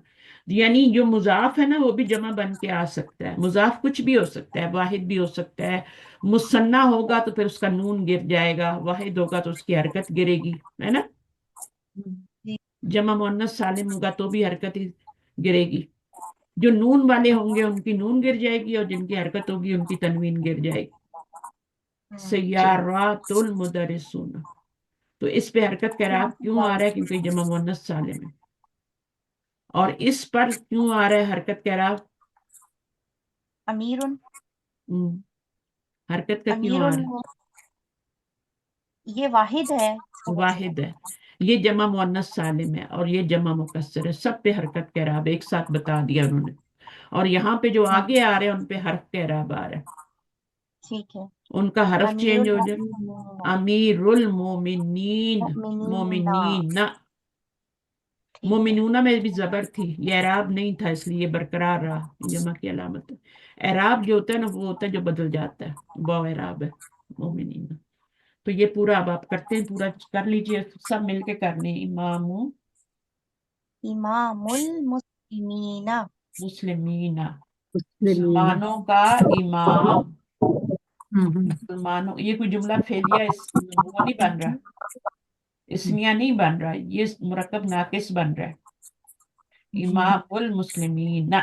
یعنی جو مضاف ہے نا وہ بھی جمع بن کے آ سکتا ہے. مضاف کچھ بھی ہو سکتا ہے، واحد بھی ہو سکتا ہے. مثنیٰ ہوگا تو پھر اس کا نون گر جائے گا، واحد ہوگا تو اس کی حرکت گرے گی، ہے نا. جی جمع مؤنث سالم ہوگا تو بھی حرکت ہی گرے گی. جو نون والے ہوں گے ان کی نون گر جائے گی، اور جن کی حرکت ہوگی ان کی تنوین گر جائے گی. سیارات المدرسون، تو اس پہ حرکت کا اعراب کیوں آ رہا ہے؟ کیونکہ جمع مؤنث سالم ہے. اور اس پر کیوں آ رہا ہے حرکت کا اعراب؟ امیر حرکت کا کیوں آ رہا ہے؟ یہ واحد ہے. واحد ہے، یہ جمع مؤنث سالم ہے اور یہ جمع مکسر ہے. سب پہ حرکت کا اعراب ایک ساتھ بتا دیا انہوں نے. اور یہاں پہ جو آگے آ رہے ہیں ان پہ حرف کا اعراب آ رہا ہے. ٹھیک ہے. ان کا حرف امیر چینج ہو جائے. المومنین. امیر المومنین، مومنین. مومنین، ٹھیک ہے. مومنونہ میں بھی زبر تھی، یہ اعراب نہیں تھا اس لیے یہ برقرار رہا، جمع کی علامت ہے. اعراب جو ہوتا ہے نا وہ ہوتا ہے جو بدل جاتا ہے، واو اعراب ہے مومنین. تو یہ پورا اب آپ کرتے ہیں، پورا کر لیجئے، سب مل کے کرنے. امام امام المسلمین. مسلمین، مسلمانوں کا امام. مسلمانوں، یہ کوئی جملہ فعلیہ وہ نہیں بن رہا، اسمیہ نہیں بن رہا، یہ مرکب ناقص بن رہا ہے. امام المسلمین.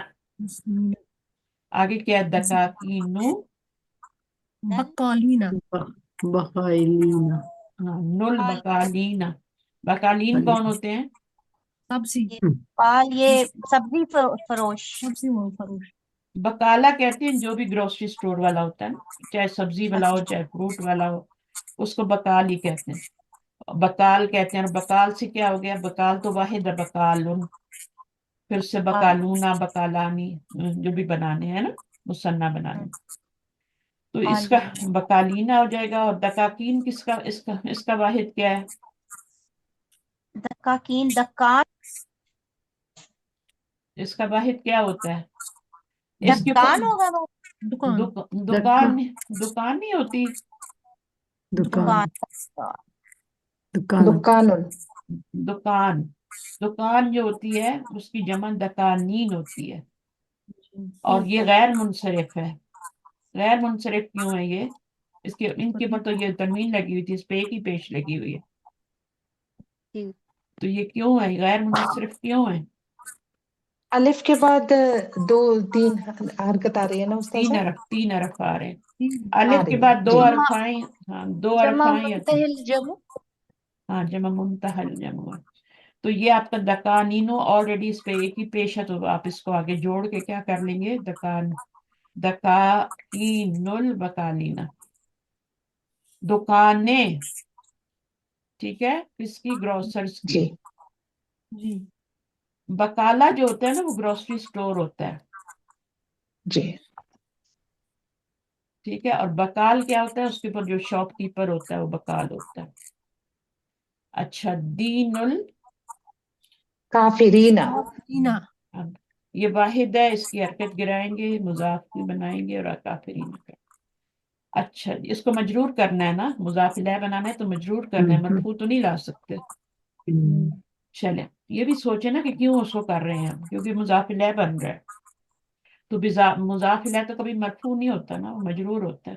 آگے کیا؟ دکاکینو بقالینا. بقائلین. نل بکالین. بکالین کون ہوتے ہیں؟ سبزی. پال یہ سبزی فروش. سبزی فروش. بکالا کہتے ہیں جو بھی گروسری سٹور والا ہوتا ہے نا، چاہے سبزی والا ہو چاہے فروٹ والا ہو، اس کو بکال ہی کہتے ہیں. بکال کہتے ہیں. اور بکال سے کیا ہو گیا؟ بکال تو واحد ہے، بکالن، پھر اس سے بکالونا، بکالانی، جو بھی بنانے ہیں نا، مثنیٰ بنانے. تو اس کا بکالینا ہو جائے گا. اور دکاکین کس کا، اس کا واحد کیا ہے؟ دکاکین. دکان. اس کا واحد کیا ہوتا ہے؟ اس کے دکان ہوگا وہ. دکان. دکان دکان نہیں ہوتی. دکان. دکان. دکان. دکان. دکان جو ہوتی ہے اس کی جمع دکانین ہوتی ہے. اور یہ غیر منصرف ہے. غیر منصرف کیوں ہے یہ؟ ان کے اوپر تو یہ تنوین لگی ہوئی تھی، اس پہ ایک ہی پیش لگی ہوئی ہے. تو یہ کیوں ہے غیر منصرف کیوں ہے؟ الف کے بعد تین حرکت آ رہی ہے نا استاذ صاحب؟ تین حرف آ رہے ہیں. آ الف رہی کے ہے. بعد دو جی. حرف آئیں. ہاں، دو حرف جمع آئیں. منتہل جمع. ہاں، جمع منتہل جمع. تو یہ آپ کا دکانینو آلریڈی اس پہ ایک ہی پیش ہے، تو آپ اس کو آگے جوڑ کے کیا کر لیں گے؟ دکاکین البکالینا. دکانیں، ٹھیک ہے، کس کی؟ گروسرز کی. جی. جی. بکالا جو ہوتا ہے نا وہ گروسری سٹور ہوتا ہے، جی. ٹھیک ہے. اور بکال کیا ہوتا ہے؟ اس کے اوپر جو شاپ کیپر ہوتا ہے وہ بکال ہوتا ہے. اچھا، دین کافرینا. دینا. اب یہ واحد ہے، اس کی حرکت گرائیں گے، مضاف کی بنائیں گے اور کافرین کا. اچھا جی، اس کو مجرور کرنا ہے نا، مضاف الیہ بنانا ہے تو مجرور کرنا ہے، مرفوع تو نہیں لا سکتے. چلیں، یہ بھی سوچے نا کہ کیوں اس کو کر رہے ہیں ہم، کیونکہ مضاف الیہ بن رہا ہے. تو مضاف الیہ تو کبھی مرفوع نہیں ہوتا نا، وہ مجرور ہوتا ہے.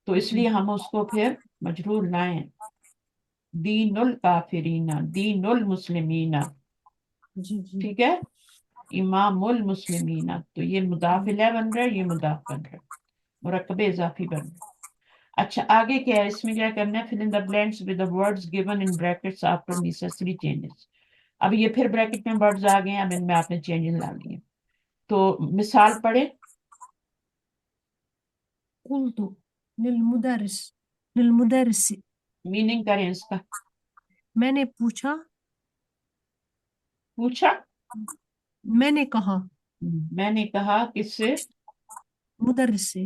تو اس لیے ہم اس کو پھر مجرور لائیں. دین الکافرین، دین المسلمین. جی. جی. ٹھیک ہے. امام المسلمین، تو یہ مضاف الیہ بن رہا ہے، یہ مضاف بن رہا ہے، مرکب اضافی بن رہا ہے. اچھا، آگے کیا ہے؟ اس میں کیا کرنا ہے؟ fill in the blanks with the words given in brackets after necessary changes. اب یہ پھر بریکٹ میں ورڈز آ گئے ہیں، اب ان میں آپ نے چینجز لا لیے. تو مثال پڑھے. قلت للمدرس. میننگ کریں اس کا. میں نے پوچھا. پوچھا، میں نے کہا. میں نے کہا کس سے؟ مدرس سے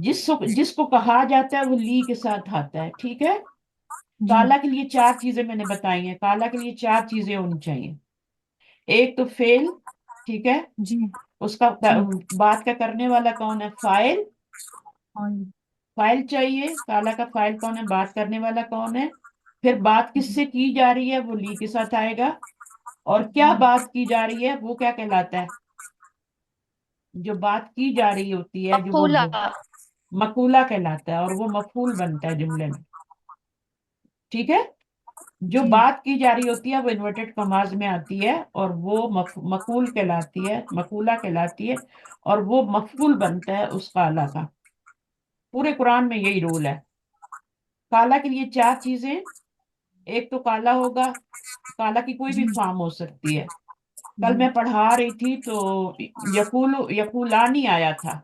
جس کو کہا جاتا ہے وہ لی کے ساتھ آتا ہے، ٹھیک ہے. جی کالا کے لیے 4 چیزیں میں نے بتائی ہیں. کالا کے لیے 4 چیزیں ہونی چاہیے. ایک تو فعل، ٹھیک ہے، جی اس کا جی بات کا کرنے والا کون ہے؟ فاعل. فائل فاعل چاہیے. کالا کا فاعل کون ہے؟ بات کرنے والا کون ہے؟ پھر بات کس سے کی جا رہی ہے؟ وہ لی کے ساتھ آئے گا. اور کیا بات کی جا رہی ہے وہ کیا کہلاتا ہے؟ جو بات کی جا رہی ہوتی ہے، جو وہ مقولہ مقولہ کہلاتا ہے، اور وہ مفعول بنتا ہے جملے میں. ٹھیک ہے. جو جی بات کی جا رہی ہوتی ہے وہ انورٹڈ کماز میں آتی ہے، اور وہ مقول کہلاتی ہے، مقولہ کہلاتی ہے، اور وہ مفعول بنتا ہے اس کالا کا. پورے قرآن میں یہی رول ہے. کالا کے لیے 4 چیزیں. ایک تو کالا ہوگا. کالا کی کوئی جی بھی فارم ہو سکتی ہے. کل جی میں پڑھا رہی تھی تو یقولانی آیا تھا.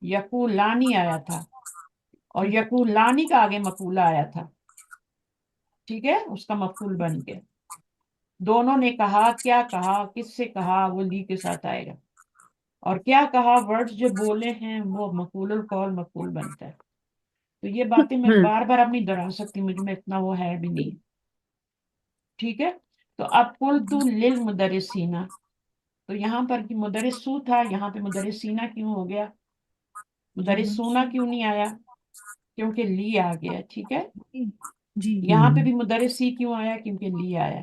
یقولانی آیا تھا، اور یقولانی کا آگے مقولہ آیا تھا. ٹھیک ہے، اس کا مفعول بن کے. دونوں نے کہا، کیا کہا، کس سے کہا، وہ لی کے ساتھ آئے گا. اور کیا کہا، ورڈز جو بولے ہیں وہ مفعول القول مفعول بنتا ہے. تو یہ باتیں میں بار بار اب نہیں دہرا سکتی، مجھ میں اتنا وہ ہے بھی نہیں. ٹھیک ہے. تو اب قلت للمدرسین، تو یہاں پر مدرسو تھا، یہاں پہ مدرسینہ کیوں ہو گیا؟ مدرسونہ کیوں نہیں آیا؟ کیونکہ لی آ گیا. ٹھیک ہے. جی یہاں پہ بھی مدرسی کیوں آیا؟ کیونکہ لی آیا.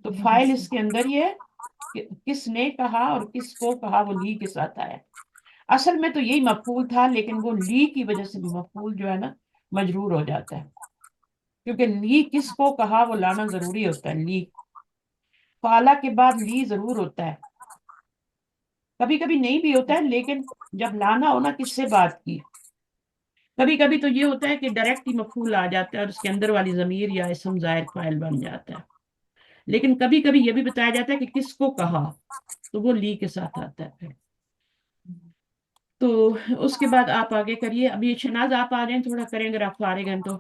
تو فائل اس کے اندر ہی ہے کہ کس نے کہا اور کس کو کہا، وہ لی کے ساتھ آیا. اصل میں تو یہی مفعول تھا، لیکن وہ لی کی وجہ سے مفعول جو ہے نا مجرور ہو جاتا ہے، کیونکہ لی کس کو کہا وہ لانا ضروری ہوتا ہے. لی کالا کے بعد لی ضرور ہوتا ہے. کبھی کبھی نہیں بھی ہوتا ہے، لیکن جب لانا ہونا کس سے بات کی. کبھی کبھی تو یہ ہوتا ہے کہ ڈائریکٹ ہی مفعول آ جاتا ہے اور اس کے اندر والی ضمیر یا اسم ظاہر فاعل بن جاتا ہے. لیکن کبھی کبھی یہ بھی بتایا جاتا ہے کہ کس کو کہا، تو وہ لی کے ساتھ آتا ہے پھر. تو اس کے بعد آپ آگے کریے. ابھی شناز آپ آ جائیں، تھوڑا کریں اگر آپ فارغ ہیں تو.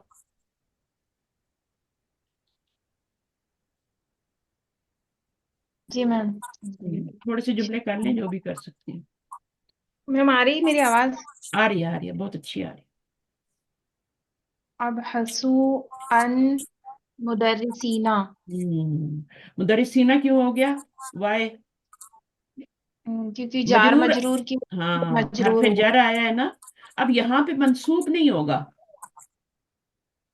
جی میم. تھوڑے سے جملے کر لیں جو بھی کر سکتی ہیں. میم آ رہی میری آواز؟ آ رہی ہے، بہت اچھی آ رہی اب حسو ان مدرسینہ، ہے. مدرسینہ کیوں ہو گیا؟ وائے؟ کیونکہ جار مجرور. مجرور کی ہاں، حرف مجرور ہو جر آیا ہے نا. اب یہاں پہ منصوب نہیں ہوگا.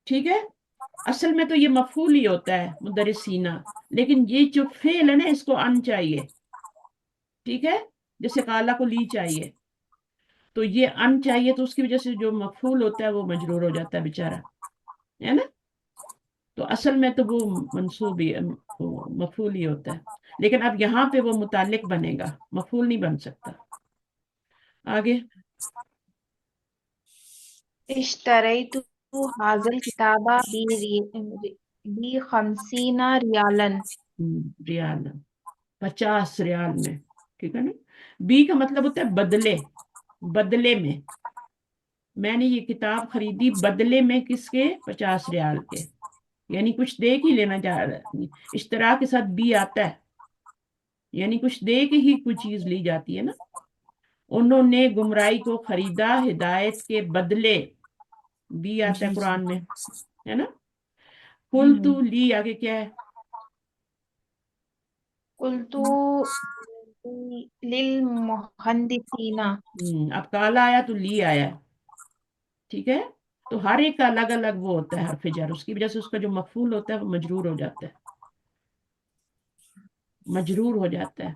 ٹھیک ہے. اصل میں تو یہ مفعول ہی ہوتا ہے مدرسینہ، لیکن یہ جو فعل ہے نا اس کو ان چاہیے. ٹھیک ہے. جیسے کالا کو لی چاہیے، تو یہ ان چاہیے، تو اس کی وجہ سے جو مفعول ہوتا ہے وہ مجرور ہو جاتا ہے بیچارہ، ہے نا. تو اصل میں تو وہ منصوب ہی مفعول ہی ہوتا ہے، لیکن اب یہاں پہ وہ متعلق بنے گا، مفعول نہیں بن سکتا. آگے. اشتریت حاضل کتابہ بی 50 ریالن، ریال، 50 ریال میں. ٹھیک ہے نا. بی کا مطلب ہوتا ہے بدلے. بدلے میں نے یہ کتاب خریدی بدلے میں کس کے؟ 50 ریال کے. یعنی کچھ دے کے ہی لینا چاہ رہا ہے. اشترا کے ساتھ بی آتا ہے، یعنی کچھ دے کے ہی کوئی چیز لی جاتی ہے نا. انہوں نے گمراہی کو خریدا ہدایت کے بدلے. بی آتا ہے جی قرآن میں، ہے نا. جی قل تو لی آگے کیا ہے؟ قلت للمہندسین، اب کالا آیا تو لی آیا. ٹھیک ہے. تو ہر ایک کا الگ الگ وہ ہوتا ہے حرف جر، اس کی وجہ سے اس کا جو مفعول ہوتا ہے وہ مجرور ہو جاتا ہے. مجرور ہو جاتا ہے.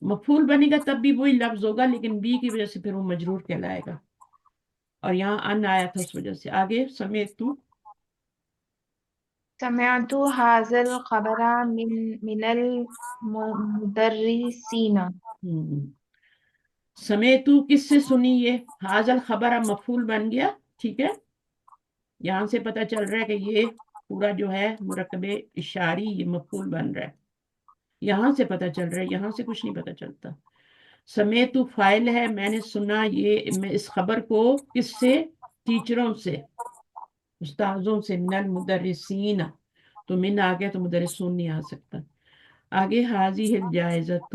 مفعول بنے گا تب بھی وہی لفظ ہوگا، لیکن بی کی وجہ سے پھر وہ مجرور کہلائے گا. اور یہاں ان آیا تھا اس وجہ سے. آگے. سمیت تو سمعت حاضل خبر من المدرسین، سمیت تو کس سے سنی؟ یہ حاضل خبر اب مفعول بن گیا. ٹھیک ہے. یہاں سے پتہ چل رہا ہے کہ یہ پورا جو ہے مرکب اشاری یہ مفعول بن رہا ہے. یہاں سے پتہ چل رہا ہے، یہاں سے کچھ نہیں پتہ چلتا. سمیت تو فائل ہے، میں نے سنا یہ میں اس خبر کو کس سے؟ ٹیچروں سے، استاذوں سے. من المدرسین، تو من آ گیا تو مدرسون نہیں آ سکتا. آگے. حاضی الجائزۃ،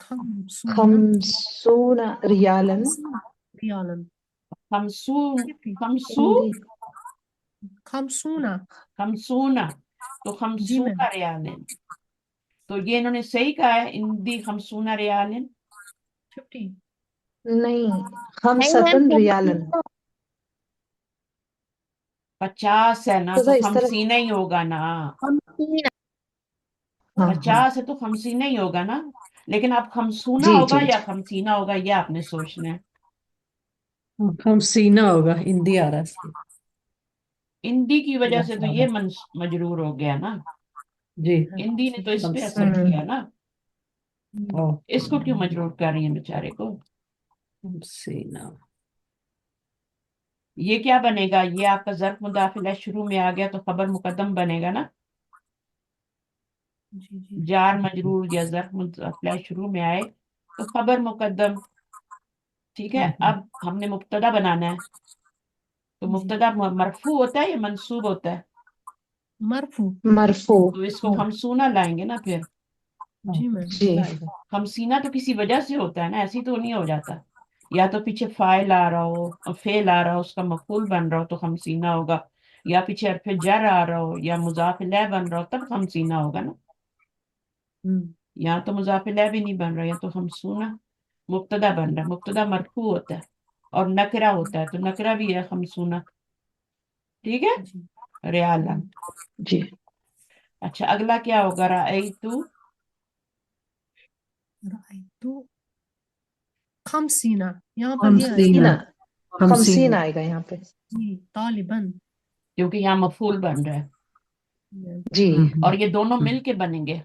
خمسون خمسون ریالن ريالا خمسون خمسو ہندی خمسون خمسونا تو جی خمسونا میم ریالن تو یہ انہوں نے صحیح کہا ہے اندی خمسونا ریالن 50 نہیں نہیں میم خمسطن ریالن 50 ہے نا تو تو اس طرح خمسینہ ہی ہوگا نا خمسین ہاں ہاں 50 ہے تو خمسینہ ہی ہوگا نا لیکن اب خمسونہ جی ہوگا جی یا جی خمسینہ ہوگا یہ آپ نے سوچنا ہے خمسینہ ہوگا ہندی آ رہا ہے اس کی اندی کی وجہ سے تو زیادہ یہ مجرور ہو گیا نا جی اندی نے تو اس پہ اثر ہوں کیا نا اوکے اس کو کیوں مجرور کر رہی ہیں بیچارے کو خمسینہ یہ کیا بنے گا یہ آپ کا ظرف مداخلہ شروع میں آ گیا تو خبر مقدم بنے گا نا جی جی جار مجرور یا ظرف مداخلہ شروع میں آئے تو خبر مقدم ٹھیک ہے اب ہم نے مبتدا بنانا ہے تو جی مبتدا مرفوع ہوتا ہے یا منصوب ہوتا ہے مرفوع مرفوع تو اس کو خمسونہ لائیں گے نا پھر جی میم جی خمسینہ تو کسی وجہ سے ہوتا ہے نا ایسی تو نہیں ہو جاتا یا تو پیچھے فاعل آ رہا ہو فعل آ رہا ہو اس کا مفعول بن رہا ہو تو خمسینہ ہوگا یا پیچھے حرف جر آ رہا ہو یا مضاف الیہ بن رہا ہو تب خمسینہ ہوگا نا یا تو مضاف الیہ بھی نہیں بن رہا یا تو خمسونہ مبتدا بن رہا ہے مبتدا مرفوع ہوتا ہے اور نکرہ ہوتا ہے تو نکرہ بھی ہے خمسونہ ٹھیک ہے جی ریالا جی اچھا اگلا کیا ہوگا رأیتو رأيت خمسینہ یہاں پر یہ آئے خمسینہ گا خمسین آئے گا یہاں پہ جی طالباً کیونکہ یہاں مفعول بن رہا ہے جی اور یہ دونوں مل کے بنیں گے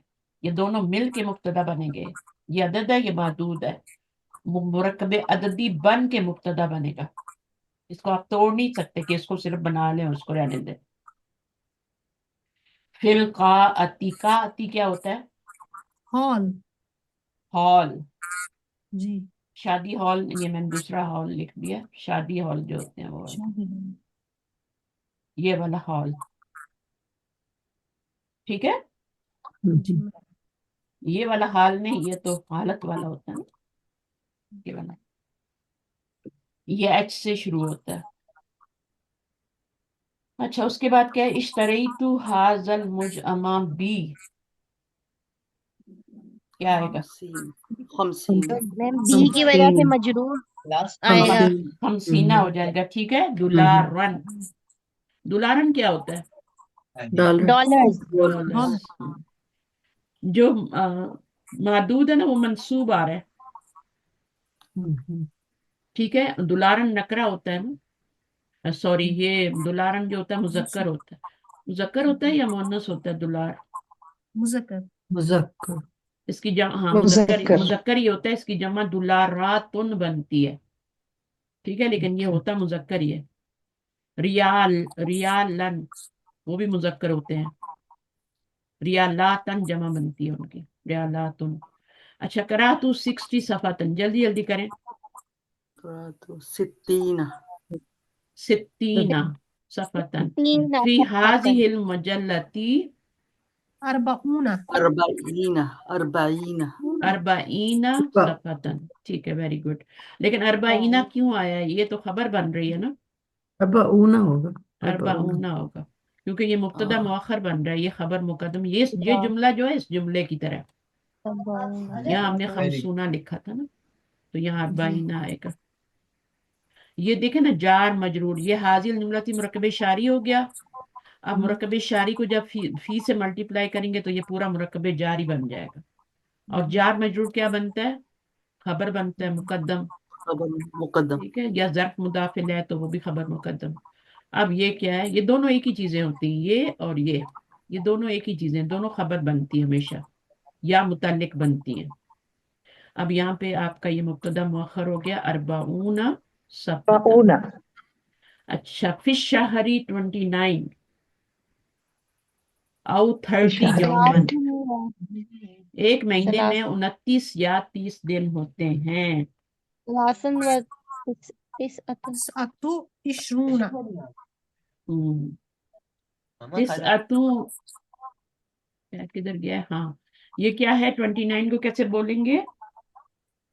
یہ دونوں مل کے مبتدا بنیں گے یہ عدد ہے یہ معدود ہے مرکب عددی بن کے مبتدا بنے گا اس کو آپ توڑ نہیں سکتے کہ اس کو صرف بنا لیں اس کو رہنے دیں فلقاءتی قاءتی کیا ہوتا ہے ہال ہال جی شادی ہال یہ میں نے دوسرا ہال لکھ دیا شادی ہال جو ہوتے ہیں وہ والا شاہد یہ والا ہال ٹھیک ہے جی میم یہ والا حال نہیں یہ تو حالت والا ہوتا ہے نا یہ والا یہ ایچ سے شروع ہوتا ہے اچھا اس کے بعد کیا ہے اشتریتو حاضل مجمع بی کیا آئے گا خمسین تو میم بی کی وجہ سے مجرور آئے گا خمسین خمسینہ ہو جائے گا ٹھیک ہے دولارن دولارن کیا ہوتا ہے ڈالر ڈالرز ڈالرز جو معدود ہے نا وہ منصوب آ رہا ہے ٹھیک ہے دولارن نکرہ ہوتا ہے نا سوری یہ دولارن جو ہوتا ہے مذکر ہوتا ہے مذکر ہوتا ہے یا مؤنث ہوتا ہے دولار مذکر مذکر اس کی جمع ہاں مذکر مذکر ہی ہوتا ہے اس کی جمع دولاراتن بنتی ہے ٹھیک ہے لیکن یہ ہوتا مذکر ہی ہے ریالن وہ بھی مذکر ہوتے ہیں ریالاتن جمع بنتی ہے ان کی ریالاتن اچھا قرأت 60 صفحتن جلدی جلدی کریں ستین ستین صفحتن تین فی صفحتن هذه المجلتی اربعون اربعین اربعین اربعین صفحتن ٹھیک ہے ویری گڈ لیکن اربعین کیوں آیا ہے یہ تو خبر بن رہی ہے نا اربعون ہوگا اربعون ہوگا کیونکہ یہ مبتدا مؤخر بن رہا ہے یہ خبر مقدم یہ جملہ جو ہے اس جملے کی طرح یہاں ہم نے خمسونہ لکھا تھا نا تو یہاں اربعین آئے گا یہ دیکھیں نا جار مجرور یہ حاضل جملہ مرکب شاری ہو گیا اب مرکب شاری کو جب فی سے ملٹیپلائی کریں گے تو یہ پورا مرکب جاری بن جائے گا اور جار مجرور کیا بنتا ہے خبر بنتا ہے مقدم مقدم ٹھیک ہے یا ظرف مداخل ہے تو وہ بھی خبر مقدم اب یہ کیا ہے یہ دونوں ایک ہی چیزیں ہوتی ہیں یہ اور یہ دونوں ایک ہی چیزیں دونوں خبر بنتی ہیں ہمیشہ یا متعلق بنتی ہیں اب یہاں پہ آپ کا یہ مبتدا مؤخر ہو گیا اربعون صفحتن اچھا فی الشہری 29 او 30 یومن ایک مہینے میں 29 یا 30 دن ہوتے ہیں لاسن و تسعتن تسعة عشرون تسعتو کدھر گیا ہاں یہ کیا ہے 29 کو کیسے بولیں گے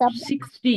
60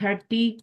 30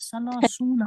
salasuna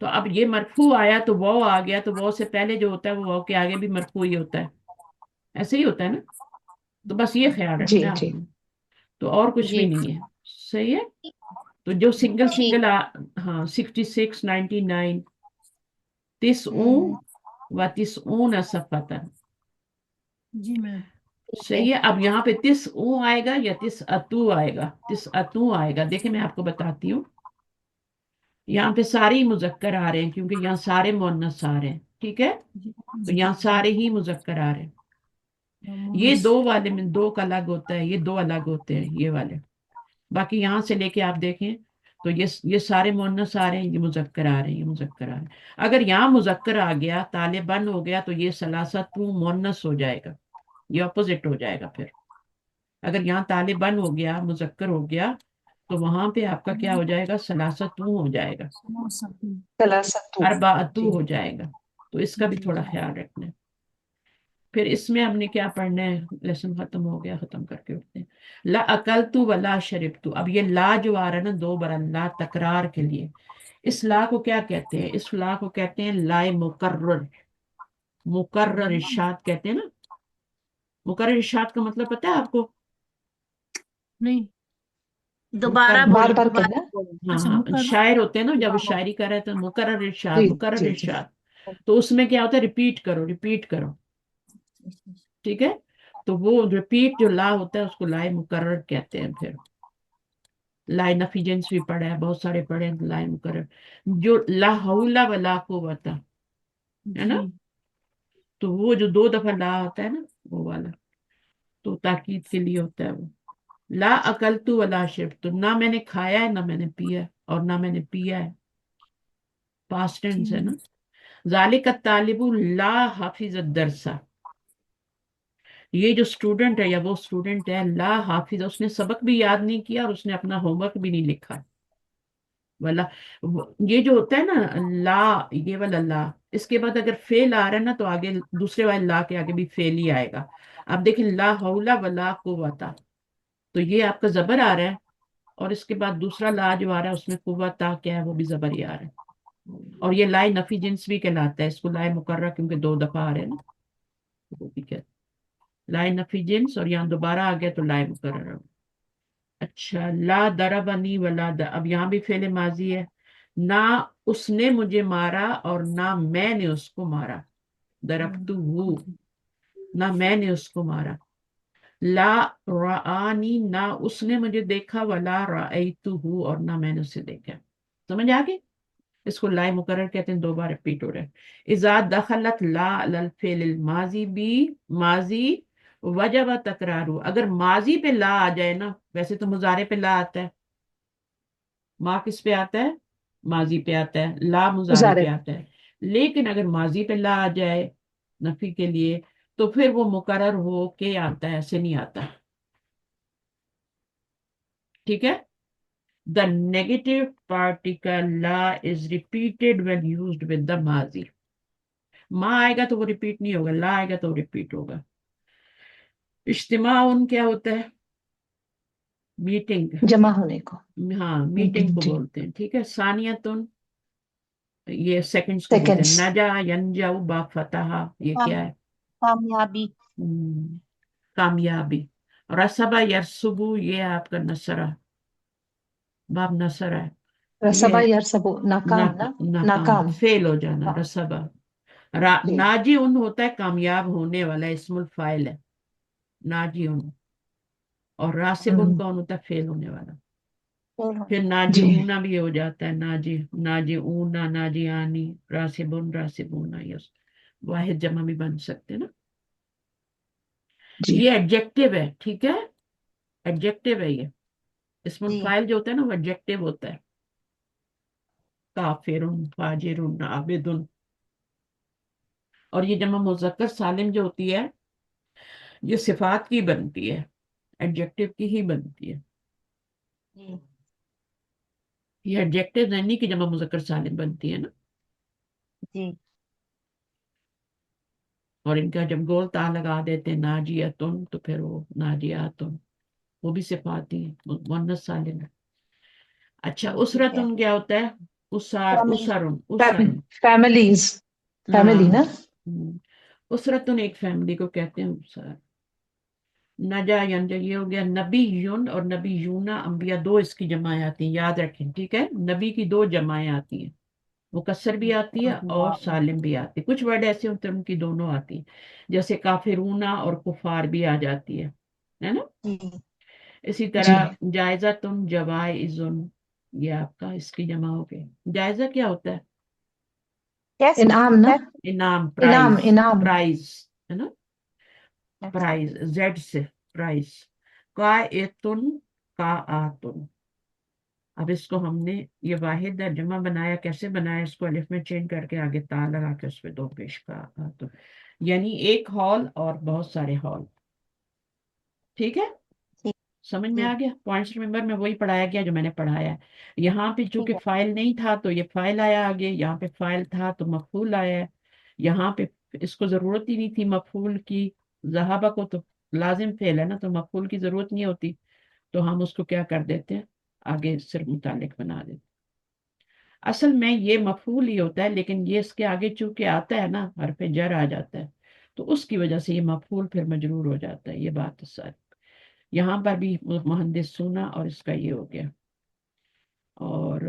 تو اب یہ مرفوع آیا تو وہ آ گیا، تو وہ سے پہلے جو ہوتا ہے وہ کے آگے بھی مرفوع ہی ہوتا ہے، ایسے ہی ہوتا ہے نا. تو بس یہ خیال جی رکھنا ہے جی آپ نے، تو اور کچھ بھی جی نہیں ہے. صحیح ہے. تو جو سنگل ٹھیک. سنگل ہاں 66 99 تسعون ہوں، و تسعون صفتن. جی میم. صحیح ہے. اب یہاں پہ تسعون آئے گا یا تسعتو آئے گا؟ تسعتو آئے گا. دیکھیں میں آپ کو بتاتی ہوں، یہاں پہ سارے ہی مذکر آ رہے ہیں کیونکہ یہاں سارے مؤنث آ رہے ہیں. ٹھیک ہے، تو یہاں سارے ہی مذکر آ رہے ہیں. یہ دو والے میں دو کا الگ ہوتا ہے، یہ دو الگ ہوتے ہیں یہ والے. باقی یہاں سے لے کے آپ دیکھیں تو یہ سارے مؤنث آ رہے ہیں، یہ مذکر آ رہے ہیں، یہ مذکر آ رہے ہیں. اگر یہاں مذکر آ گیا طالبان ہو گیا تو یہ ثلاثت مؤنث ہو جائے گا، یہ اپوزٹ ہو جائے گا. پھر اگر یہاں طالبان ہو گیا مذکر ہو گیا تو وہاں پہ آپ کا کیا ہو جائے گا؟ ثلاثت ہو جائے گا، ثلاثتو. اربعتو جی ہو جائے گا. تو اس کا بھی تھوڑا خیال رکھنا ہے. پھر اس میں ہم نے کیا پڑھنا ہے؟ لیسن ختم ہو گیا، ختم کر کے اٹھتے ہیں. لا اکلتو ولا شربتو. اب یہ لا جو آ رہا ہے نا دو بار لا تکرار کے لیے، اس لا کو کیا کہتے ہیں؟ اس لا کو کہتے ہیں لائے مقرر. مقرر ارشاد کہتے ہیں نا. مقرر ارشاد کا مطلب پتہ ہے آپ کو؟ نہیں، دوبارہ بار بولیں، بار دوبارہ کہنا. بولیں. ہاں اچھا، ہاں، مقرر. شاعر ہوتے ہیں نا جب وہ شاعری کر رہے تھے مقرر ارشاد جی مقرر جی جی. ارشاد. تو اس میں کیا ہوتا ہے؟ ریپیٹ کرو ریپیٹ کرو. ٹھیک ہے، تو وہ ریپیٹ جو لا ہوتا ہے اس کو لائے مقرر کہتے ہیں. پھر لائے نفی جنس بھی پڑھا ہے، بہت سارے پڑھے ہیں لائے مقرر. جو لا حول ولا قوت ہے نا، جی تو وہ جو دو دفعہ لا ہوتا ہے نا وہ والا، تو تاکید کے لیے ہوتا ہے وہ. لا اکلتو ولا شربتو، نہ میں نے کھایا ہے نہ میں نے پیا ہے، اور نہ میں نے پیا ہے. پاسٹ ٹینس ہے نا. ذالک الطالب لا حافظ الدرس. یہ جو اسٹوڈنٹ ہے یا وہ اسٹوڈنٹ ہے لا حافظ، اس نے سبق بھی یاد نہیں کیا اور اس نے اپنا ہوم ورک بھی نہیں لکھا. والا یہ جو ہوتا ہے نا لا، یہ والا لا، اس کے بعد اگر فیل آ رہا ہے نا تو آگے دوسرے والے لا کے آگے بھی فیل ہی آئے گا. اب دیکھیں لا حول ولا قوت، تو یہ آپ کا زبر آ رہا ہے، اور اس کے بعد دوسرا لا جو آ رہا ہے اس میں قوت کیا ہے؟ وہ بھی زبر ہی آ رہا ہے. اور یہ لائے نفی جنس بھی کہلاتا ہے، اس کو لائے مقررہ کیونکہ دو دفعہ آ رہے ہیں نا، وہ بھی کہتے ہیں لائے نفی جنس، اور یہاں دوبارہ آ گیا تو لائے مقررہ. اچھا، لا ضربنی ولا اب یہاں بھی فعل ماضی ہے. نہ اس نے مجھے مارا اور نہ میں نے اس کو مارا. ضربتہ، نہ میں نے اس کو مارا. لا رآنی، نہ اس نے مجھے دیکھا، ولا رأیتہ، اور نہ میں نے اسے دیکھا. سمجھ آگے؟ اس کو لائے مقرر کہتے ہیں، دو بار ریپیٹ ہو رہا ہے. اذا دخلت لا علی الفعل الماضی بھی ماضی وجب تکرارو. اگر ماضی پہ لا آ جائے نا، ویسے تو مضارع پہ لا آتا ہے، ما کس پہ آتا ہے؟ ماضی پہ آتا ہے، لا مضارع مضارع. پہ آتا ہے. لیکن اگر ماضی پہ لا آ جائے نفی کے لیے تو پھر وہ مقرر ہو کے آتا ہے، ایسے نہیں آتا. ٹھیک ہے. The negative particle la is repeated when used with the ماضی. ما آئے گا تو وہ ریپیٹ نہیں ہوگا، لا آئے گا تو ریپیٹ ہوگا. اجتماع ان کیا ہوتا ہے؟ میٹنگ. جمع ہونے کو. ہاں میٹنگ کو جی. بولتے ہیں. ٹھیک ہے. ثانیتن، یہ سیکنڈز کو بولتے ہیں. سیکنڈس. نجا ینجا با فتح، یہ کیا ہے؟ کامیابی. کامیابی. رسبا یرسبو، یہ آپ کا نصرہ، باب نصر ہے. رسبا یہ یرسبو، ناکام نا. ناکام، ناکام. فیل ہو جانا، رسبا. جی. ناجی ان ہوتا ہے کامیاب ہونے والا، اسم الفاعل ہے ناجی ان. اور راسب ان کون ہوتا ہے؟ فیل ہونے والا. پھر ناجی جی اونا بھی ہو جاتا ہے، ناجی اونا، ناجی آنی، راسب ان، راسب اونا، یہ واحد جمع بھی بن سکتے نا. جی یہ ایڈجیکٹیو ہے. ٹھیک ہے، ایڈجیکٹیو ہے. یہ اسم جی الفاعل جو ہوتا ہے نا وہ ایڈجیکٹیو ہوتا ہے. کافر، فاجر، عابد. اور یہ جمع مذکر سالم جو ہوتی ہے یہ صفات کی بنتی ہے، ایڈجیکٹیو کی ہی بنتی ہے. جی یہ ایڈجیکٹیو نہیں کہ جمع مذکر سالم بنتی ہے نا. جی اور ان کا جب گول تا لگا دیتے ہیں ناجیتن تو پھر وہ ناجیاتن، وہ بھی صفات ہی مؤنث سالم ہے. اچھا، ٹھیک ہے. اسرتن کیا ہوتا ہے؟ اسرن اسرن فیملیز فیملی نا اسرتن ایک فیملی کو کہتے ہیں اسر. نجا ینجا یہ ہو گیا. نبی یون اور نبی یونا انبیاء دو اس کی جمعیں آتی ہیں یاد رکھیں ٹھیک ہے. نبی کی دو جمعیں آتی ہیں مکسر بھی آتی ہے اور سالم بھی آتی ہے. کچھ ورڈ ایسے ہوتے ہیں ان کی دونوں آتی ہیں جیسے کافرونا اور کفار بھی آ جاتی ہے نا. اسی طرح جائزہ تم جوائزن یہ آپ کا اس کی جمع ہو گئی. جائزہ کیا ہوتا ہے؟ انعام نا انعام انعام پرائز انعام پرائز ہے نا. پرائز زیڈ سے پرائز. قائتن قاعتن. اب اس کو ہم نے یہ واحد جمع بنایا. کیسے بنایا؟ اس کو الف میں چینج کر کے آگے تا لگا کے اس پہ دو پیش کا تو یعنی ایک ہال اور بہت سارے ہال. ٹھیک ہے سمجھ میں آ گیا. پوائنٹس ریمبر میں وہی پڑھایا گیا جو میں نے پڑھایا ہے. یہاں پہ چونکہ فائل نہیں تھا تو یہ فائل آیا آگے. یہاں پہ فائل تھا تو مفعول آیا ہے. یہاں پہ اس کو ضرورت ہی نہیں تھی مفعول کی. ذہابہ کو تو لازم فعل ہے نا تو مفعول کی ضرورت نہیں ہوتی تو ہم اس کو کیا کر دیتے ہیں آگے صرف متعلق بنا دیتے. اصل میں یہ مفعول ہی ہوتا ہے لیکن یہ اس کے آگے چونکہ آتا ہے نا حرف جر آ جاتا ہے تو اس کی وجہ سے یہ مفعول پھر مجرور ہو جاتا ہے. یہ بات ہے ساری. یہاں پر بھی مہندس سونا اور اس کا یہ ہو گیا. اور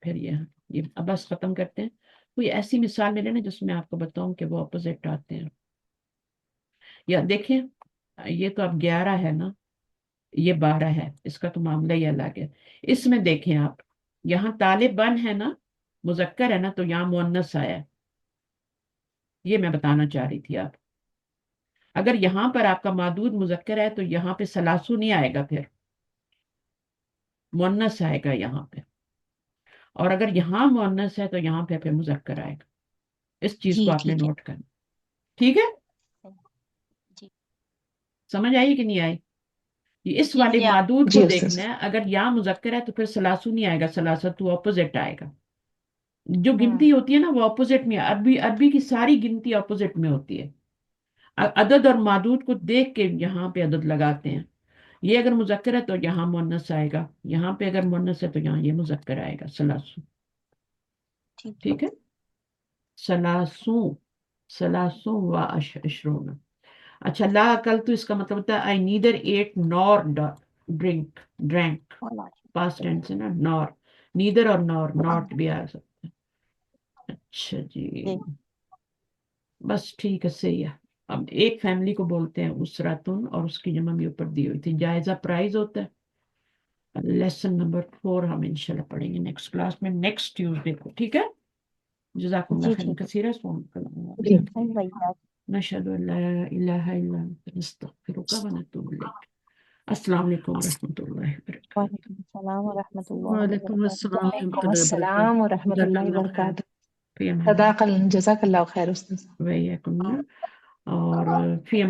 پھر یہ اب بس ختم کرتے ہیں. کوئی ایسی مثال ملے نا جس میں آپ کو بتاؤں کہ وہ اپوزٹ آتے ہیں. یا دیکھیں یہ تو اب 11 ہے نا یہ 12 ہے. اس کا تو معاملہ ہی الگ ہے. اس میں دیکھیں آپ یہاں طالبان ہے نا مذکر ہے نا تو یہاں مؤنث آیا ہے. یہ میں بتانا چاہ رہی تھی. آپ اگر یہاں پر آپ کا معدود مذکر ہے تو یہاں پہ سلاسو نہیں آئے گا پھر مؤنث آئے گا یہاں پہ. اور اگر یہاں مؤنث ہے تو یہاں پہ پھر مذکر آئے گا. اس چیز کو آپ نے نوٹ کرنا. ٹھیک ہے سمجھ آئی کہ نہیں آئی؟ اس والے معدود کو دیکھنا ہے. اگر یہاں مذکر ہے تو پھر سلاسو نہیں آئے گا. سلاستو اپوزٹ آئے گا. جو گنتی ہوتی ہے نا وہ اپوزٹ میں. عربی کی ساری گنتی اپوزٹ میں ہوتی ہے. عدد اور معدود کو دیکھ کے یہاں پہ عدد لگاتے ہیں. یہ اگر مذکر ہے تو یہاں مؤنث آئے گا. یہاں پہ اگر مؤنث ہے تو یہاں یہ مذکر آئے گا سلاسو. ٹھیک ہے سلاسو و عشرون. اچھا لا اکل تو اس کا مطلب ہوتا ہے I neither ate nor drank past tense ہے نا. nor neither اور nor not بھی آ سکتا ہے. اچھا جی بس ٹھیک ہے صحیح ہے. اب ایک فیملی کو بولتے ہیں اسراتن اور اس کی جمع بھی اوپر دی ہوئی تھی. جائزہ پرائز ہوتا ہے. لیسن نمبر 4 ہم انشاءاللہ پڑھیں گے نیکسٹ کلاس میں نیکسٹ ٹیوزڈے کو. ٹھیک ہے جزاکم اللہ خیر کثیرا. نشهد ان لا اله الا انت نستغفرك ونتوب اليك. السلام علیکم ورحمۃ اللہ وبرکاتہ. وعلیکم السلام ورحمۃ اللہ وعلیکم السلام ورحمۃ اللہ السلام ورحمۃ جزاک اللہ اللہ خیر. وبرکاتہ. جزاک اللہ خیر استاذ. وعلیکم اور فی